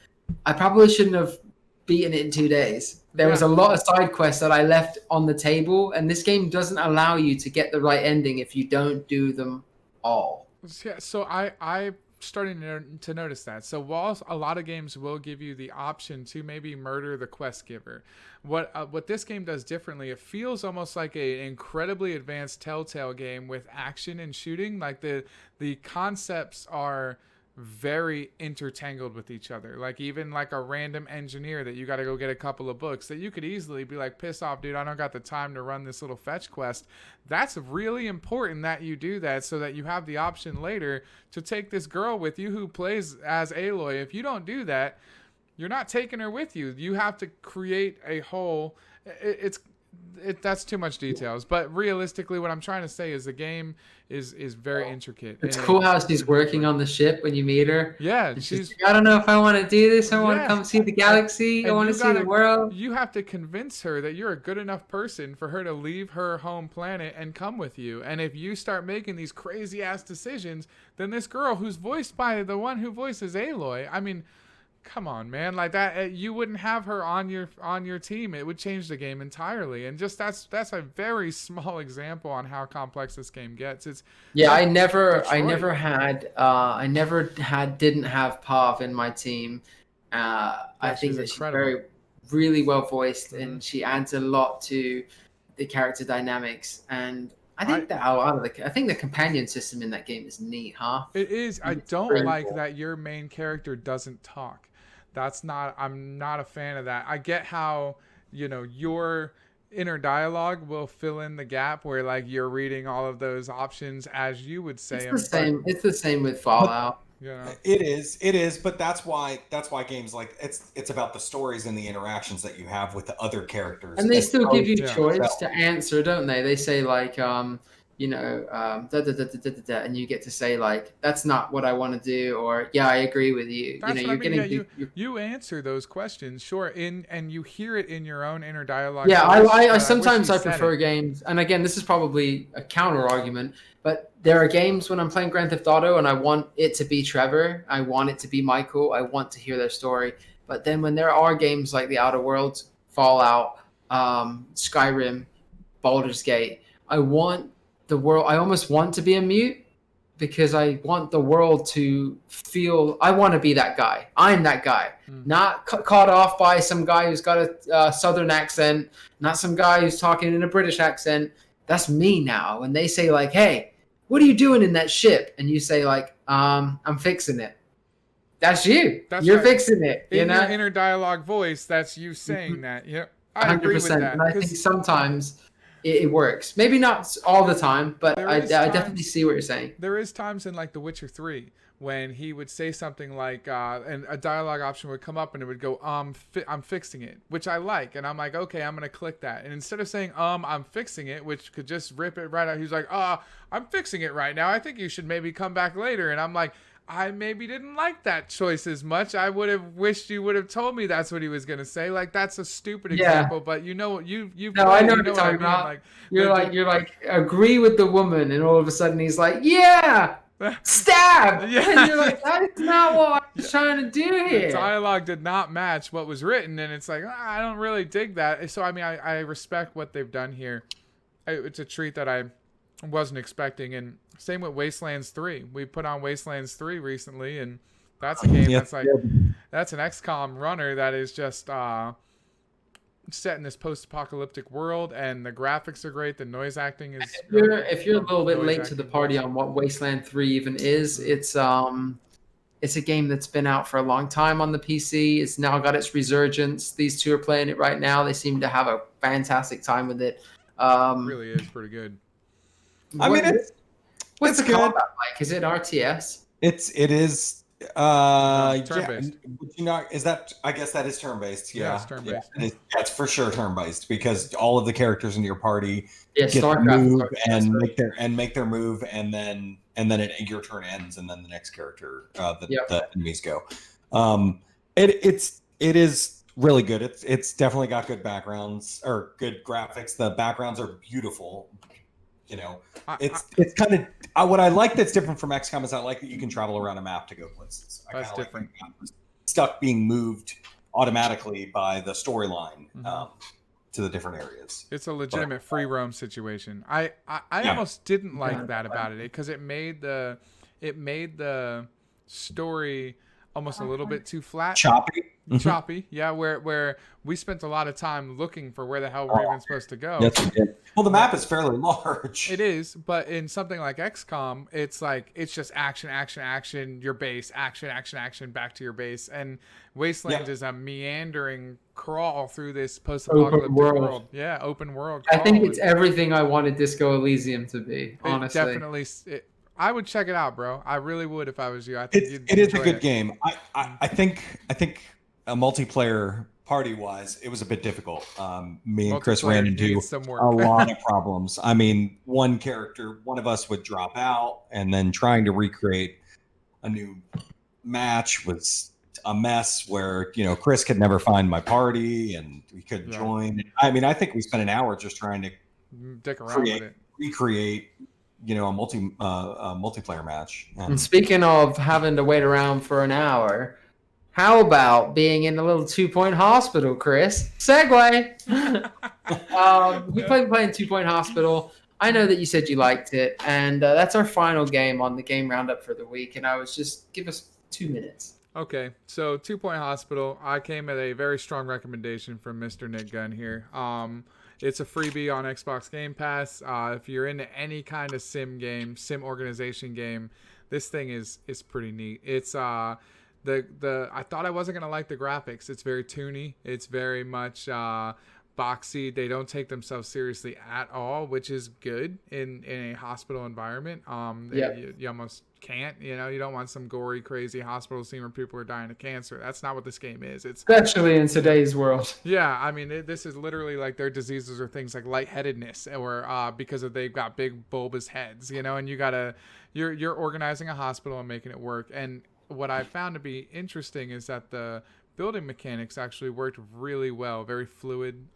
A: I probably shouldn't have beaten it in 2 days. There was a lot of side quests that I left on the table, and this game doesn't allow you to get the right ending if you don't do them all.
B: Yeah, so I'm starting to notice that. So while a lot of games will give you the option to maybe murder the quest giver, what this game does differently, it feels almost like an incredibly advanced Telltale game with action and shooting. Like the concepts are very intertangled with each other. Like even like a random engineer that you got to go get a couple of books that you could easily be like, piss off, dude, I don't got the time to run this little fetch quest. That's really important that you do that so that you have the option later to take this girl with you who plays as Aloy. If you don't do that, you're not taking her with you. You have to create a whole that's too much details, but realistically what I'm trying to say is the game is very intricate.
A: It's cool how she's working on the ship when you meet her.
B: Yeah,
A: And
B: she's
A: like, I don't know if I want to do this. I want to
B: Yeah.
A: come see the galaxy. I
B: And
A: want to
B: you
A: see the
B: gotta-
A: world.
B: You have to convince her that you're a good enough person for her to leave her home planet and come with you. And if you start making these crazy ass decisions, then this girl who's voiced by the one who voices Aloy, I mean, come on, man, like that, you wouldn't have her on your team. It would change the game entirely. And just that's a very small example on how complex this game gets. It's
A: I never didn't have Pav in my team. I think
B: she's
A: that
B: incredible.
A: she's really well voiced,
B: Mhm.
A: and she adds a lot to the character dynamics. And I think I think the companion system in that game is neat, huh?
B: It is. I
A: It's
B: don't
A: very
B: like
A: cool.
B: that your main character doesn't talk. I'm not a fan of that. I get how, your inner dialogue will fill in the gap where like you're reading all of those options as you would say
A: It's
B: them.
A: the same. It's the same with Fallout.
C: It is, but that's why games like it's about the stories and the interactions that you have with the other characters.
A: And they still give you
B: Yeah.
A: choice to answer, don't they? They say like, and you get to say like, that's not what I want to do, or yeah, I agree with you.
B: That's what I
A: You're
B: mean.
A: getting
B: Yeah, you answer those questions, sure, and you hear it in your own inner dialogue.
A: yeah.
B: voice,
A: I
B: but wish
A: sometimes
B: you
A: I
B: said
A: prefer
B: it.
A: games, and again, this is probably a counter argument, but there are games when I'm playing Grand Theft Auto and I want it to be Trevor, I want it to be Michael, I want to hear their story. But then when there are games like The Outer Worlds, Fallout, Skyrim, Baldur's Gate, I want the world. I almost want to be a mute because I want the world to feel. I want to be that guy. I'm that guy, not caught off by some guy who's got a southern accent, not some guy who's talking in a British accent. That's me now. When they say like, "Hey, what are you doing in that ship?" and you say like, "I'm fixing it." That's you.
B: That's
A: You're
B: right.
A: fixing it.
B: In your inner dialogue voice, that's you saying that. Yep, I agree with
A: 100%.
B: that.
A: And I think sometimes it works. Maybe not all the time, but I definitely see what you're saying.
B: There is times in like The Witcher 3 when he would say something like, and a dialogue option would come up and it would go, I'm fixing it, which I like. And I'm like, okay, I'm going to click that. And instead of saying, I'm fixing it, which could just rip it right out, he's like, I'm fixing it right now. I think you should maybe come back later. And I'm like, I maybe didn't like that choice as much. I would have wished you would have told me that's what he was gonna say. Like that's a stupid example, but you know what you've
A: no, I know what you're talking about. Like, you're like agree with the woman, and all of a sudden he's like, yeah, stab,
B: yeah.
A: And you're like, that's not what I was trying to do here.
B: The dialogue did not match what was written, and it's like I don't really dig that. So I mean, I respect what they've done here. It's a treat that I wasn't expecting, and same with Wastelands 3. We put on Wastelands 3 recently, and that's a game that's like that's an XCOM runner that is just set in this post-apocalyptic world, and the graphics are great. The noise acting is.
A: If you're a little bit late to the party on what Wasteland 3 even is, it's a game that's been out for a long time on the PC. It's now got its resurgence. These two are playing it right now. They seem to have a fantastic time with it.
B: It really is pretty good.
C: I mean,
A: what's the combat like? Is it RTS?
C: It is.
B: Turn-based.
C: Is that? I guess that is turn-based. Yeah,
B: it's turn-based.
C: Yeah, that's for sure turn-based because all of the characters in your party
A: get to
C: move and make their move, and then your turn ends, and then the next character, the enemies go. It is really good. It's definitely got good backgrounds or good graphics. The backgrounds are beautiful. It's kind of what I like that's different from XCOM is I like that you can travel around a map to go places.
B: That's different.
C: Like stuck being moved automatically by the storyline to the different areas.
B: It's a legitimate free roam situation. I almost didn't like that about it because it made the story almost a little bit too flat. Choppy, yeah, where we spent a lot of time looking for where the hell Raven's supposed to go.
C: Yes, we did. Well, the map is fairly large.
B: It is, but in something like XCOM, it's just action, your base, action, back to your base. And Wasteland is a meandering crawl through this post-apocalyptic world. Yeah, open world.
A: I think it's everything I wanted Disco Elysium to be, honestly.
B: It definitely... I would check it out, bro. I really would if I was you. I think
C: it is a good game. I think a multiplayer party wise, it was a bit difficult. Me and Chris ran into a lot of problems. I mean, one of us would drop out, and then trying to recreate a new match was a mess where Chris could never find my party and we couldn't join. I mean, I think we spent an hour just trying to
B: dick around with it,
C: recreate a multiplayer match.
A: And speaking of having to wait around for an hour, how about being in a little 2 Point Hospital, Chris? Segue. We playing 2 Point Hospital. I know that you said you liked it, and that's our final game on the game roundup for the week. And I was just give us 2 minutes.
B: Okay, so 2 Point Hospital. I came at a very strong recommendation from Mr. Nick Gunn here. It's a freebie on Xbox Game Pass. If you're into any kind of sim organization game, this thing is pretty neat. It's I thought I wasn't gonna like the graphics. It's very toony. It's very much boxy. They don't take themselves seriously at all, which is good in a hospital environment. You almost can't, you don't want some gory, crazy hospital scene where people are dying of cancer. That's not what this game is. It's
A: especially in today's world.
B: Yeah, I mean, this is literally like their diseases are things like lightheadedness or because they've got big bulbous heads, and you're organizing a hospital and making it work. And what I found to be interesting is that the building mechanics actually worked really well, very fluid.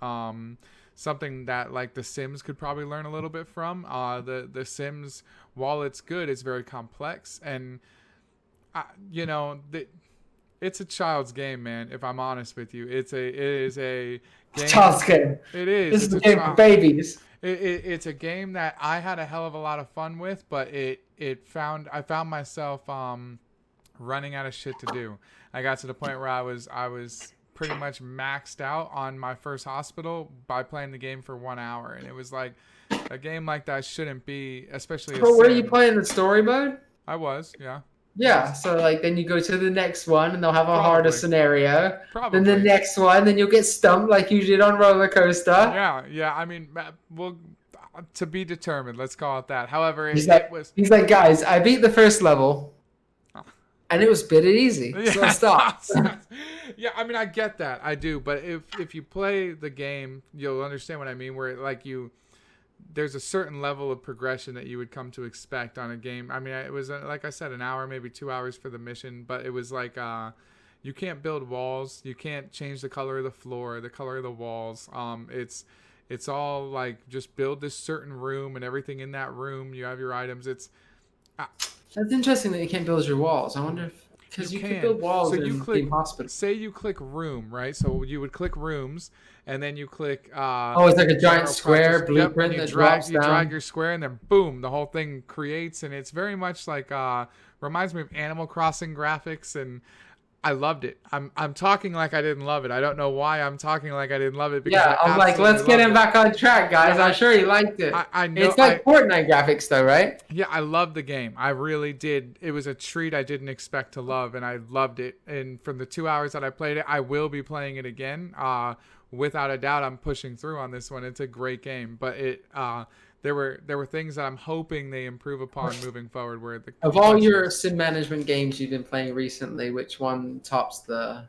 B: Something that like The Sims could probably learn a little bit from. The Sims, while it's good, it's very complex, and it's a child's game, man. If I'm honest with you, it is a game.
A: Child's game.
B: It is.
A: This is a game for babies.
B: It's a game that I had a hell of a lot of fun with, but I found myself running out of shit to do. I got to the point where I was pretty much maxed out on my first hospital by playing the game for 1 hour, and it was like a game like that shouldn't be, especially.
A: But were you playing the story mode?
B: I was, yeah.
A: Yeah, so like then you go to the next one and they'll have a harder scenario.
B: Probably.
A: Then the next one, then you'll get stumped like you did on Roller Coaster.
B: Yeah. I mean, well, to be determined. Let's call it that. However,
A: he's like, guys, I beat the first level. And it was pretty easy. So stop.
B: Yeah, I mean, I get that. I do. But if you play the game, you'll understand what I mean, where like there's a certain level of progression that you would come to expect on a game. I mean, it was, like I said, an hour, maybe 2 hours for the mission. But it was like you can't build walls. You can't change the color of the floor, the color of the walls. It's all like just build this certain room and everything in that room. You have your items.
A: That's interesting that you can't build your walls. I wonder if because you can build walls in the hospital.
B: Say you click room, right? So you would click rooms, and then you click.
A: It's like a giant square blueprint that drops down.
B: You drag your square, and then boom, the whole thing creates, and it's very much like reminds me of Animal Crossing graphics, and I loved it. I'm talking like I didn't love it. I don't know why I'm talking like I didn't love it.
A: Because I'm like, let's get him back on track, guys. I'm sure he liked it.
B: I know.
A: It's like Fortnite graphics, though, right?
B: Yeah, I loved the game. I really did. It was a treat I didn't expect to love, and I loved it. And from the 2 hours that I played it, I will be playing it again. Without a doubt, I'm pushing through on this one. It's a great game, but there were things that I'm hoping they improve upon moving forward. Of
A: all your sim management games you've been playing recently, which one tops the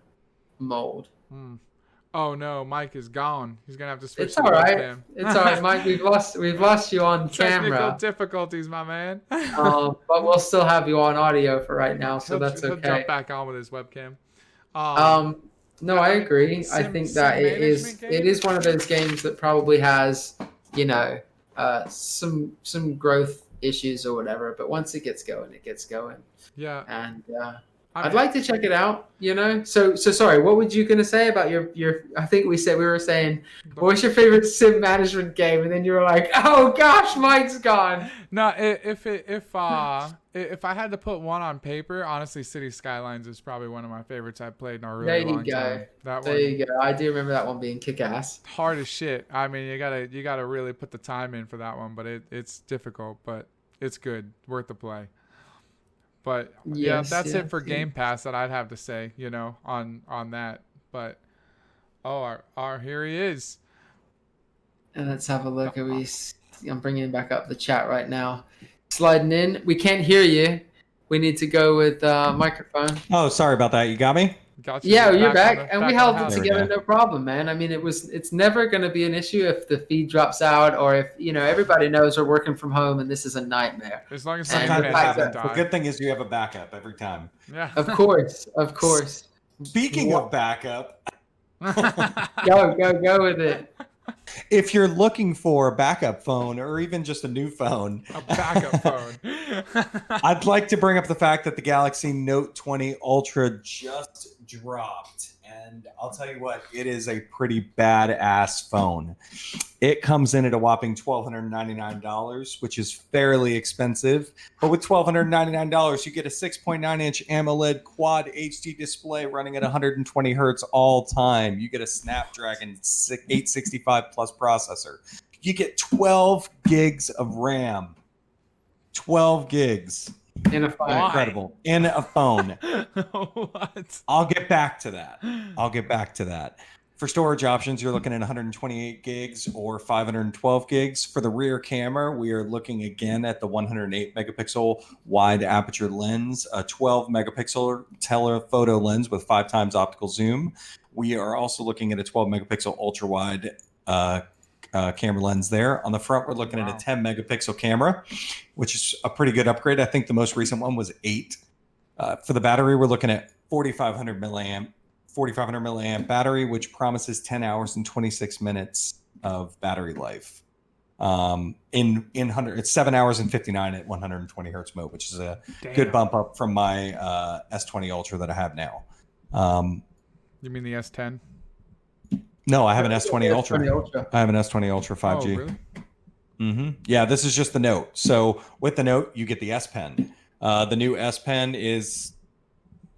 A: mold?
B: Oh no, Mike is gone. He's gonna have to switch.
A: It's all right. It's all right, Mike. We've lost you on camera.
B: Technical difficulties, my man.
A: But we'll still have you on audio for right now, so that's okay.
B: He'll jump back on with his webcam.
A: No, I agree. I think that it is one of those games that probably has, some growth issues or whatever, but once it gets going, it gets going.
B: Yeah.
A: And I'd like to check it out, So sorry, what were you gonna say about your I think we were saying what was your favorite sim management game, and then you were like, oh gosh, Mike's gone.
B: No, if I had to put one on paper, honestly, City Skylines is probably one of my favorites I've played in a really long time.
A: There you go. I do remember that one being kick-ass.
B: Hard as shit. I mean, you gotta really put the time in for that one, but it's difficult, but it's good, worth the play. But that's it for Game Pass that I'd have to say, on that. But our here he is.
A: And let's have a look. I'm bringing back up the chat right now. Sliding in. We can't hear you. We need to go with microphone.
C: Oh, sorry about that. You got me?
B: Gotcha.
A: Yeah, you're back, and we held it together, no problem, man. I mean, it's never going to be an issue if the feed drops out, or if everybody knows we're working from home and this is a nightmare.
B: As long as
C: the good thing is you have a backup every time.
B: Yeah,
A: of course.
C: Speaking of backup,
A: go with it.
C: If you're looking for a backup phone or even just a new phone, I'd like to bring up the fact that the Galaxy Note 20 Ultra just dropped. And I'll tell you what, it is a pretty badass phone. It comes in at a whopping $1,299, which is fairly expensive. But with $1,299, you get a 6.9-inch AMOLED Quad HD display running at 120 hertz all time. You get a Snapdragon 865 Plus processor. You get 12 gigs of RAM. 12 gigs.
A: In a phone.
C: Incredible. In a phone.
B: What?
C: I'll get back to that. For storage options, you're looking at 128 gigs or 512 gigs. For the rear camera, we are looking again at the 108 megapixel wide aperture lens, a 12 megapixel telephoto lens with 5 times optical zoom. We are also looking at a 12 megapixel ultra wide camera lens there. On the front, we're looking at a 10 megapixel camera, which is a pretty good upgrade. I think the most recent one was 8. For the battery, we're looking at 4,500 milliamp battery, which promises 10 hours and 26 minutes of battery life. It's 7 hours and 59 at 120 hertz mode, which is a good bump up from my S20 Ultra that I have now.
B: You mean the S10?
C: No, I have an S20 Ultra. I have an S20 Ultra 5G.
B: Oh, really?
C: Mm-hmm. Yeah, this is just the Note. So with the Note, you get the S Pen. The new S Pen is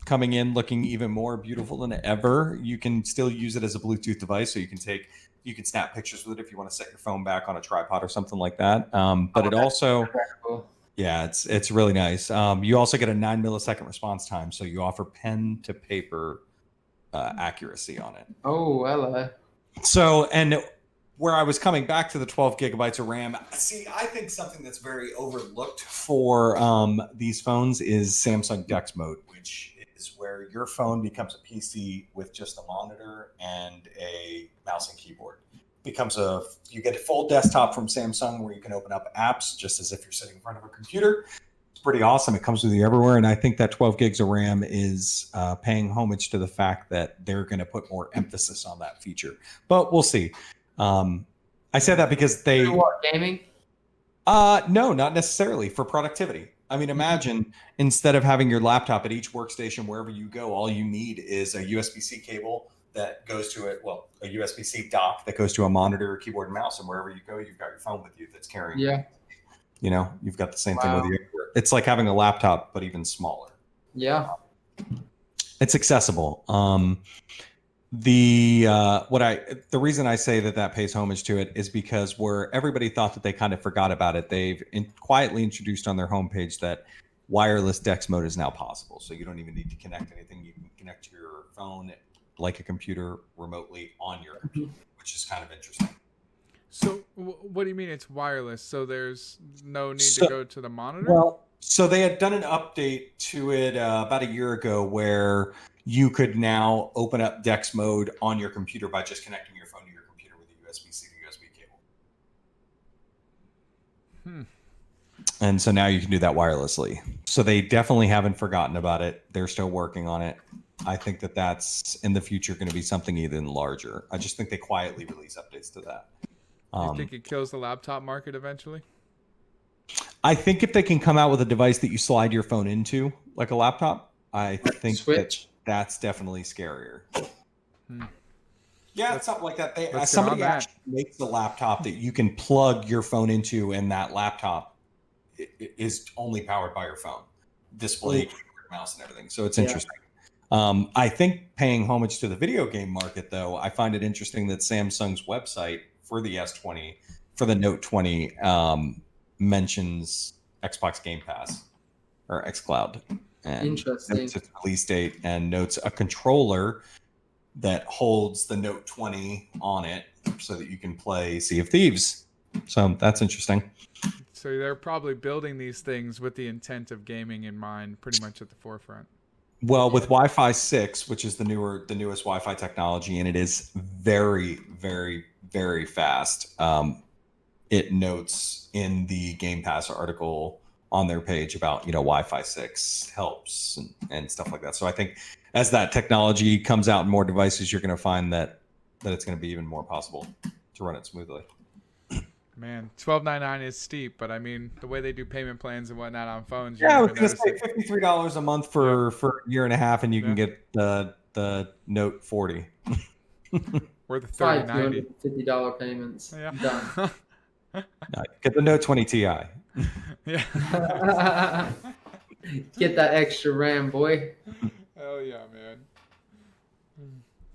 C: coming in looking even more beautiful than ever. You can still use it as a Bluetooth device, so you can snap pictures with it if you want to set your phone back on a tripod or something like that. But it also, yeah, it's really nice. You also get a 9 millisecond response time, so you offer pen to paper accuracy on it.
A: Oh, hello.
C: So, and where I was coming back to the 12 gigabytes of RAM, see, I think something that's very overlooked for these phones is Samsung DeX mode, which is where your phone becomes a PC with just a monitor and a mouse and keyboard. You get a full desktop from Samsung where you can open up apps just as if you're sitting in front of a computer. It's pretty awesome. It comes with you everywhere. And I think that 12 gigs of RAM is paying homage to the fact that they're going to put more emphasis on that feature. But we'll see. I say that because they...
A: What, gaming?
C: No, not necessarily. For productivity. I mean, imagine instead of having your laptop at each workstation, wherever you go, all you need is a USB-C cable that goes to it. Well, a USB-C dock that goes to a monitor, keyboard, and mouse. And wherever you go, you've got your phone with you that's carrying.
A: Yeah.
C: You know, you've got the same thing with you. It's like having a laptop, but even smaller.
A: Yeah.
C: It's accessible. The reason I say that pays homage to it is because where everybody thought that they kind of forgot about it, they've quietly introduced on their homepage that wireless DeX mode is now possible. So you don't even need to connect anything. You can connect your phone like a computer remotely on your computer, which is kind of interesting.
B: So what do you mean it's wireless? So there's no need to go to the monitor?
C: Well, so they had done an update to it about a year ago where you could now open up DeX mode on your computer by just connecting your phone to your computer with a USB-C to USB cable. And so now you can do that wirelessly. So they definitely haven't forgotten about it. They're still working on it. I think that that's in the future going to be something even larger. I just think they quietly release updates to that.
B: You think it kills the laptop market eventually?
C: I think if they can come out with a device that you slide your phone into, like a laptop, I think that's definitely scarier. Yeah, it's something like that. Somebody actually makes the laptop that you can plug your phone into, and that laptop is only powered by your phone, display, keyboard, mouse, and everything. So it's interesting. I think paying homage to the video game market, though, I find it interesting that Samsung's website for the S20, for the Note 20, mentions Xbox Game Pass or xCloud. And
A: interesting.
C: Notes its release date and notes a controller that holds the Note 20 on it so that you can play Sea of Thieves. So that's interesting.
B: So they're probably building these things with the intent of gaming in mind, pretty much at the forefront.
C: Well, with Wi-Fi 6, which is the newest Wi-Fi technology, and it is very, very, very fast. It notes in the Game Pass article on their page about, Wi-Fi 6 helps and stuff like that. So I think as that technology comes out in more devices, you're going to find that it's going to be even more possible to run it smoothly.
B: Man, $12.99 is steep, but I mean, the way they do payment plans and whatnot on phones.
C: Yeah, I was going to say $53 a month for a year and a half, and you can get the Note 40.
B: Or the $30.90.
A: $50 payments.
B: Yeah.
A: Done.
C: Get the Note 20 Ti.
B: Yeah.
A: Get that extra RAM, boy.
B: Hell yeah, man.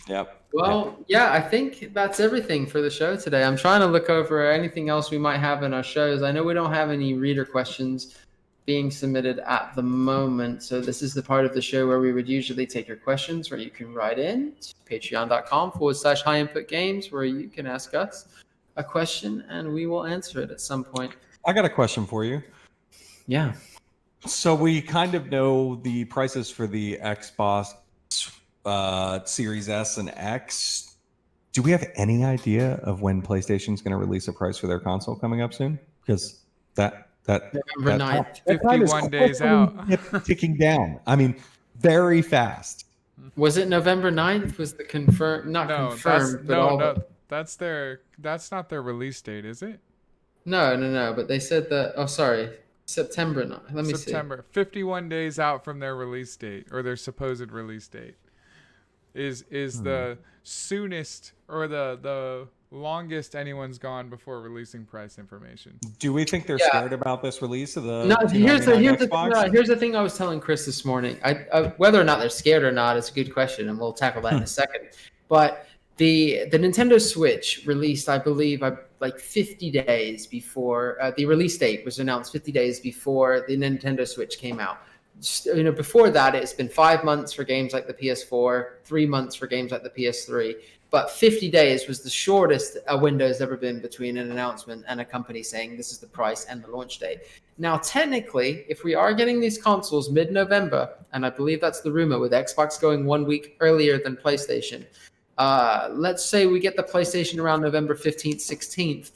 C: Yep.
A: Well, yeah, I think that's everything for the show today. I'm trying to look over anything else we might have in our shows. I know we don't have any reader questions. being submitted at the moment. So this is the part of the show where we would usually take your questions, where you can write in to patreon.com/high input games, where you can ask us a question and we will answer it at some point.
C: I got a question for you.
A: Yeah.
C: So we kind of know the prices for the Xbox Series S and X. Do we have any idea of when PlayStation's going to release a price for their console coming up soon? Because that
A: November 9th.
C: that time is
B: 51 days
C: quickly
B: out.
C: ticking down. I mean, very fast.
A: Was it November 9th? Was the confirmed? Not
B: No,
A: confirmed,
B: that's not their release date, is it?
A: No. But they said that. Oh, sorry, September 9th. Let me see.
B: September. 51 days out from their release date, or their supposed release date, is the soonest or the longest anyone's gone before releasing price information.
C: Do we think they're scared about this release of the?
A: No, here's
C: Xbox?
A: here's the thing I was telling Chris this morning. I whether or not they're scared or not is a good question, and we'll tackle that in a second. But the Nintendo Switch released, I believe, like 50 days before the release date was announced. 50 days before the Nintendo Switch came out. Before that, it's been 5 months for games like the PS4, 3 months for games like the PS3. But 50 days was the shortest a window's ever been between an announcement and a company saying this is the price and the launch date. Now, technically, if we are getting these consoles mid-November, and I believe that's the rumor with Xbox going 1 week earlier than PlayStation, let's say we get the PlayStation around November 15th, 16th,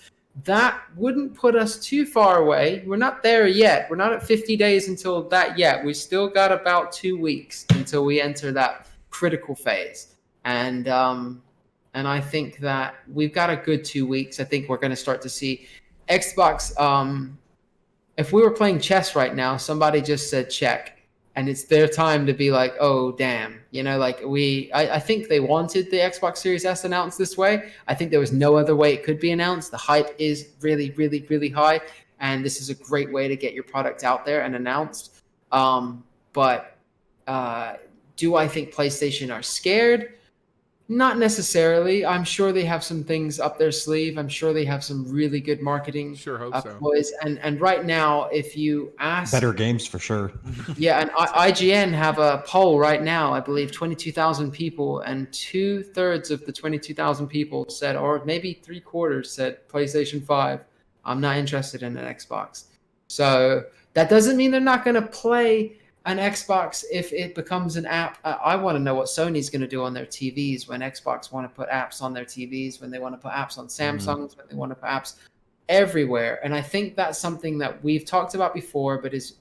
A: that wouldn't put us too far away. We're not there yet. We're not at 50 days until that yet. We still got about 2 weeks until we enter that critical phase. And I think that we've got a good 2 weeks. I think we're going to start to see Xbox. If we were playing chess right now, somebody just said check, and it's their time to be like, oh, damn. I think they wanted the Xbox Series S announced this way. I think there was no other way it could be announced. The hype is really, really, really high, and this is a great way to get your product out there and announced. But do I think PlayStation are scared? Not necessarily. I'm sure they have some things up their sleeve. I'm sure they have some really good marketing ploys. And right now, if you ask...
C: Better games for sure.
A: Yeah, and IGN have a poll right now, I believe 22,000 people, and 2/3 of the 22,000 people said, or maybe 3/4 said PlayStation 5. I'm not interested in an Xbox. So that doesn't mean they're not going to play an Xbox if it becomes an app. I want to know what Sony's going to do on their TVs when Xbox want to put apps on their TVs, when they want to put apps on Samsungs, when they want to put apps everywhere. And I think that's something that we've talked about before, but is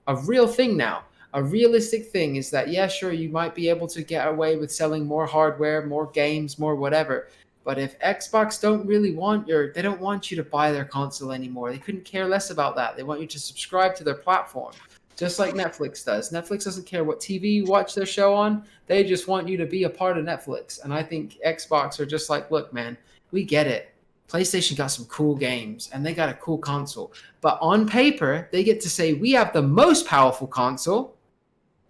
A: a real thing now. A realistic thing is that, yeah, sure, you might be able to get away with selling more hardware, more games, more whatever. But if Xbox they don't want you to buy their console anymore. They couldn't care less about that. They want you to subscribe to their platform. Just like Netflix does. Netflix doesn't care what TV you watch their show on. They just want you to be a part of Netflix. And I think Xbox are just like, look, man, we get it. PlayStation got some cool games and they got a cool console. But on paper, they get to say, we have the most powerful console,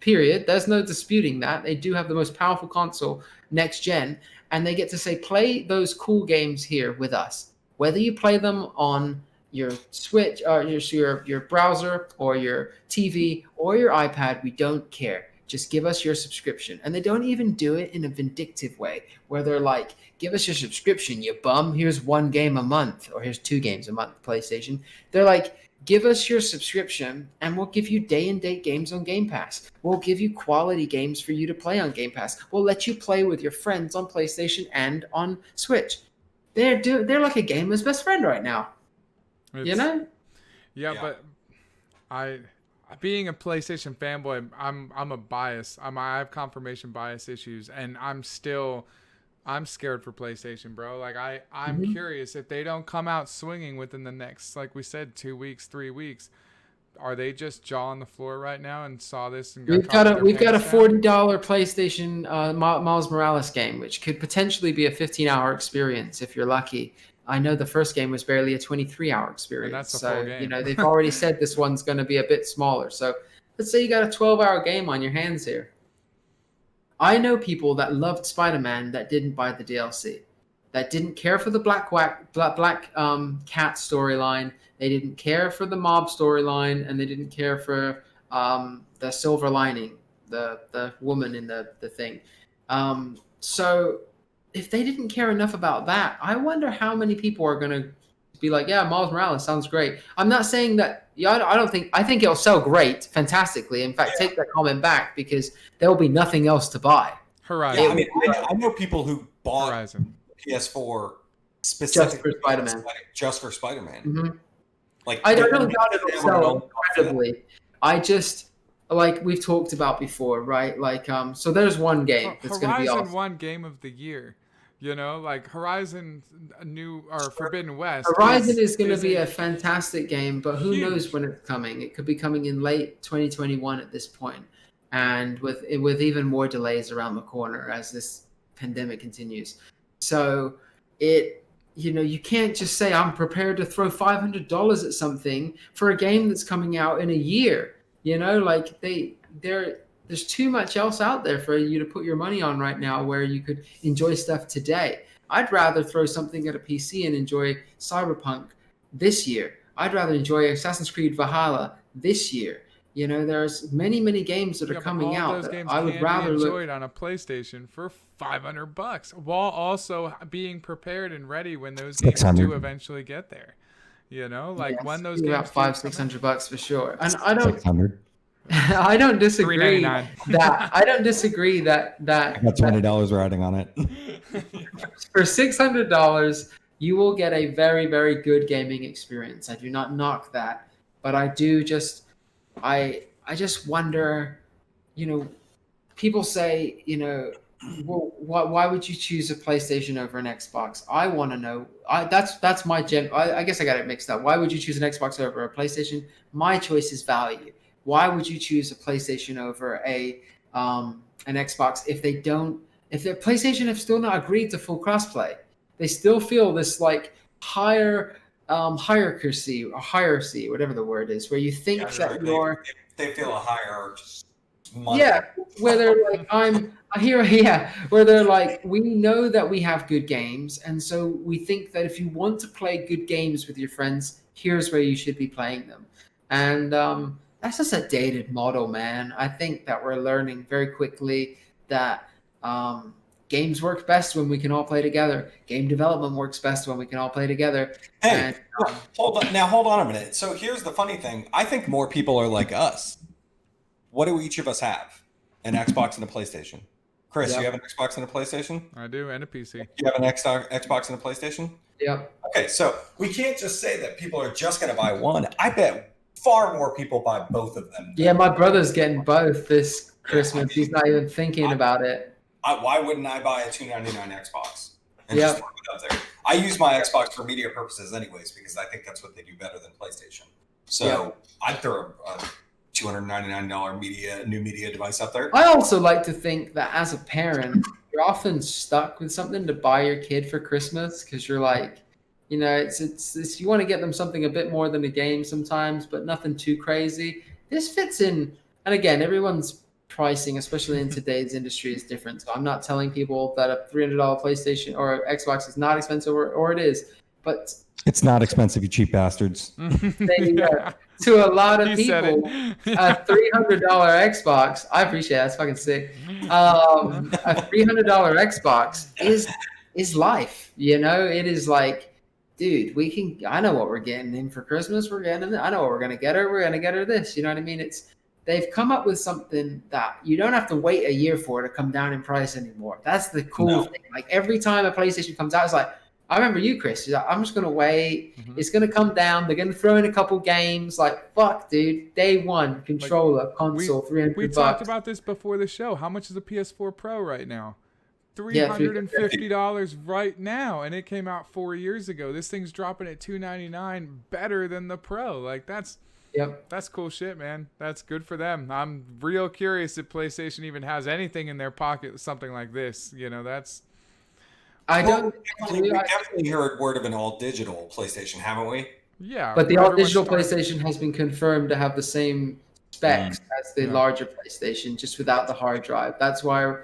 A: period. There's no disputing that. They do have the most powerful console next gen. And they get to say, play those cool games here with us. Whether you play them on your Switch, or your browser, or your TV, or your iPad, we don't care. Just give us your subscription. And they don't even do it in a vindictive way, where they're like, give us your subscription, you bum. Here's 1 game a month, or here's 2 games a month, PlayStation. They're like, give us your subscription, and we'll give you day-and-date games on Game Pass. We'll give you quality games for you to play on Game Pass. We'll let you play with your friends on PlayStation and on Switch. They're like a gamer's best friend right now.
B: Yeah, but being a PlayStation fanboy, I'm a bias. I have confirmation bias issues, and I'm scared for PlayStation, bro. Like I'm curious if they don't come out swinging within the next, like we said, 2 weeks, 3 weeks. Are they just jaw on the floor right now and saw this and
A: we've got a $40 PlayStation Miles Morales game, which could potentially be a 15-hour experience if you're lucky. I know the first game was barely a 23-hour experience.
B: And that's a full game.
A: They've already said this one's going to be a bit smaller. So let's say you got a 12-hour game on your hands here. I know people that loved Spider-Man that didn't buy the DLC. that didn't care for the black cat storyline. They didn't care for the mob storyline, and they didn't care for the silver lining, the woman in the thing. So if they didn't care enough about that, I wonder how many people are going to be like, yeah, Miles Morales sounds great. I'm not saying that. Yeah, I think it'll sell great, fantastically. In fact, take that comment back, because there will be nothing else to buy.
B: Horizon.
C: Yeah, I mean, I know people who bought
B: Horizon.
C: PS4 specifically
A: just for Spider-Man.
C: Mm-hmm.
A: Like, I don't doubt it'll sell incredibly. I just, like we've talked about before, right? Like, so there's one game that's going to be awesome.
B: Horizon won Game of the Year. You know, like Horizon Forbidden West.
A: Horizon is going to be a fantastic game, but who knows when it's coming? It could be coming in late 2021 at this point, and with even more delays around the corner as this pandemic continues. So you can't just say I'm prepared to throw $500 at something for a game that's coming out in a year. You know, like there's too much else out there for you to put your money on right now where you could enjoy stuff today. I'd rather throw something at a PC and enjoy Cyberpunk this year. I'd rather enjoy Assassin's Creed Valhalla this year. You know, there's many games that are coming out that I would rather
B: enjoy it on a PlayStation for $500, while also being prepared and ready when those games do eventually get there. You know, like when those games
A: about $500-$600 for sure. And I don't.
C: 600.
A: I don't disagree that I got
C: $20 riding on it.
A: For $600, you will get a very, very good gaming experience. I do not knock that, but I do just, I just wonder, you know, people say, you know, well, why would you choose a PlayStation over an Xbox? I want to know. That's my gem. I guess I got it mixed up. Why would you choose an Xbox over a PlayStation? My choice is value. Why would you choose a PlayStation over an Xbox if the PlayStation have still not agreed to full crossplay? They still feel this like hierarchy, whatever the word is, where you think that
C: they feel a higher.
A: Yeah, where they're like, where they're like, we know that we have good games, and so we think that if you want to play good games with your friends, here's where you should be playing them. And that's just a dated model, man. I think that we're learning very quickly that games work best when we can all play together. Game development works best when we can all play together.
C: Hey, hold on a minute. So here's the funny thing. I think more people are like us. What do each of us have? An Xbox and a PlayStation. Chris, you have an Xbox and a PlayStation?
B: I do, and a PC.
C: You have an Xbox and a PlayStation?
A: Yep. Okay,
C: so we can't just say that people are just going to buy one. I bet far more people buy both of them.
A: Yeah, my brother's getting both this Christmas. He's not even thinking about it.
C: Why wouldn't I buy a $299 Xbox? And just throw it out there? I use my Xbox for media purposes anyways, because I think that's what they do better than PlayStation. So I'd throw a $299 new media device up there.
A: I also like to think that as a parent, you're often stuck with something to buy your kid for Christmas, because you're like, you know, it's you want to get them something a bit more than a game sometimes, but nothing too crazy. This fits in, and again, everyone's pricing, especially in today's industry, is different. So I'm not telling people that a $300 PlayStation or Xbox is not expensive, or it is, but
C: it's not expensive, you cheap bastards.
A: To a lot of people, a $300 Xbox, I appreciate it, that's fucking sick. A $300 Xbox is life, you know. It is like, dude, I know what we're getting in for Christmas. I know what we're gonna get her. We're gonna get her this. You know what I mean? They've come up with something that you don't have to wait a year for it to come down in price anymore. That's the cool thing. Like every time a PlayStation comes out, it's like, I remember you, Chris. You're like, I'm just gonna wait. Mm-hmm. It's gonna come down. They're gonna throw in a couple games. Like, fuck, dude. Day one, controller, console, $300.
B: We talked about this before the show. How much is a PS4 Pro right now? $350 right now, and it came out 4 years ago. This thing's dropping at $299, better than the Pro. Like that's cool shit, man. That's good for them. I'm real curious if PlayStation even has anything in their pocket, something like this. You know, that's.
C: We definitely heard word of an all digital PlayStation, haven't we?
B: Yeah,
A: but the all digital PlayStation has been confirmed to have the same specs as the larger PlayStation, just without the hard drive. That's why.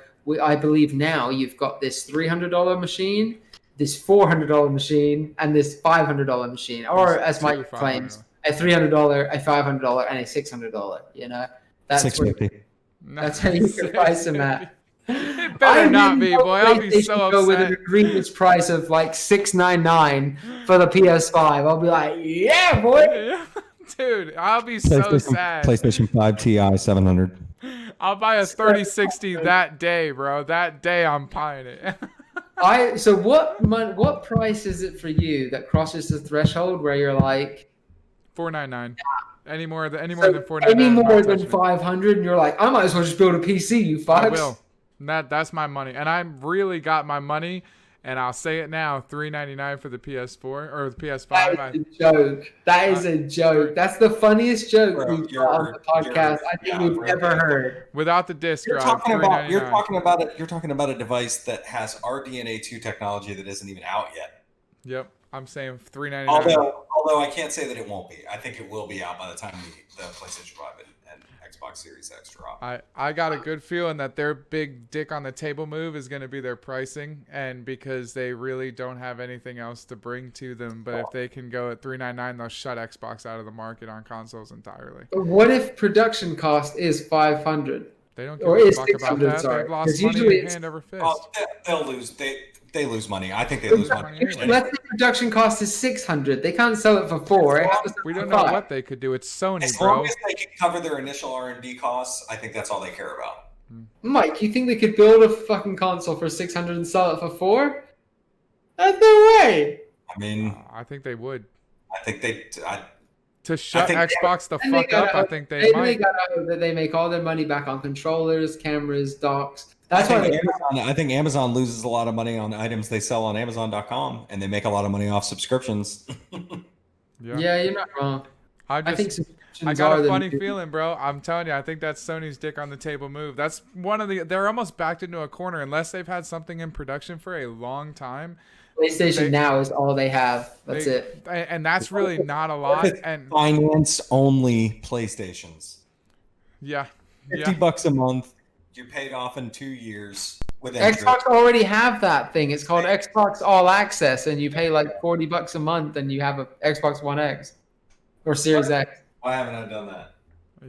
A: I believe now you've got this $300 machine this $400 machine and this $500 machine, or as Mike claims, a $300, a $500, and a $600. You know, that's
C: $650.
A: That's how you can price them at.
B: It better not be, boy. I'll be so upset.
A: Go with an egregious price of like $699 for the PS5. I'll be like, yeah, boy.
B: Dude, I'll be so sad.
C: PlayStation 5 Ti 700.
B: I'll buy a 3060 that day, bro. That day I'm buying it.
A: So what price is it for you that crosses the threshold where you're like
B: $499? Any more than $499?
A: Any more than 500, and you're like, I might as well just build a PC, you fucks.
B: I will. That's my money, and I really got my money. And I'll say it now, $399 for the PS4 or the PS5.
A: That is a joke. That is a joke. That's the funniest joke we've got on the podcast I think we've ever heard.
B: Without the disc drive,
C: you're talking about a device that has RDNA 2 technology that isn't even out yet.
B: Yep, I'm saying $399.
C: Although I can't say that it won't be. I think it will be out by the time the PlayStation 5 and Xbox Series X drop.
B: I got a good feeling that their big dick on the table move is going to be their pricing, and because they really don't have anything else to bring to them. But if they can go at $399, they'll shut Xbox out of the market on consoles entirely.
A: But what if production cost is $500?
B: They don't give a fuck about that. They've lost money hand over fist.
C: They'll lose. They lose money. I think they lose money.
A: Let's say production cost is $600. They can't sell it for $400.
B: We don't know what they could do. It's Sony,
C: as
B: bro.
C: As long as they can cover their initial R&D costs, I think that's all they care about.
A: Mike, you think they could build a fucking console for $600 and sell it for $400? That's no way.
C: I mean,
B: I think they would.
C: I think they.
B: To shut Xbox the fuck up, I think they might.
A: They gotta hope that they make all their money back on controllers, cameras, docks.
C: That's why I think Amazon loses a lot of money on items they sell on Amazon.com, and they make a lot of money off subscriptions.
A: Yeah, you're not wrong. I think
B: I got a funny feeling, bro. I'm telling you, I think that's Sony's dick on the table move. That's one of they're almost backed into a corner unless they've had something in production for a long time.
A: PlayStation Now is all they have. That's it.
B: And that's really not a lot. And
C: finance only PlayStations.
B: Yeah.
C: $50 a month. You're paid off in 2 years with interest.
A: Xbox already have that thing. It's called Xbox All Access, and you pay like $40 a month, and you have a Xbox One X or Series X.
C: Why haven't I done that?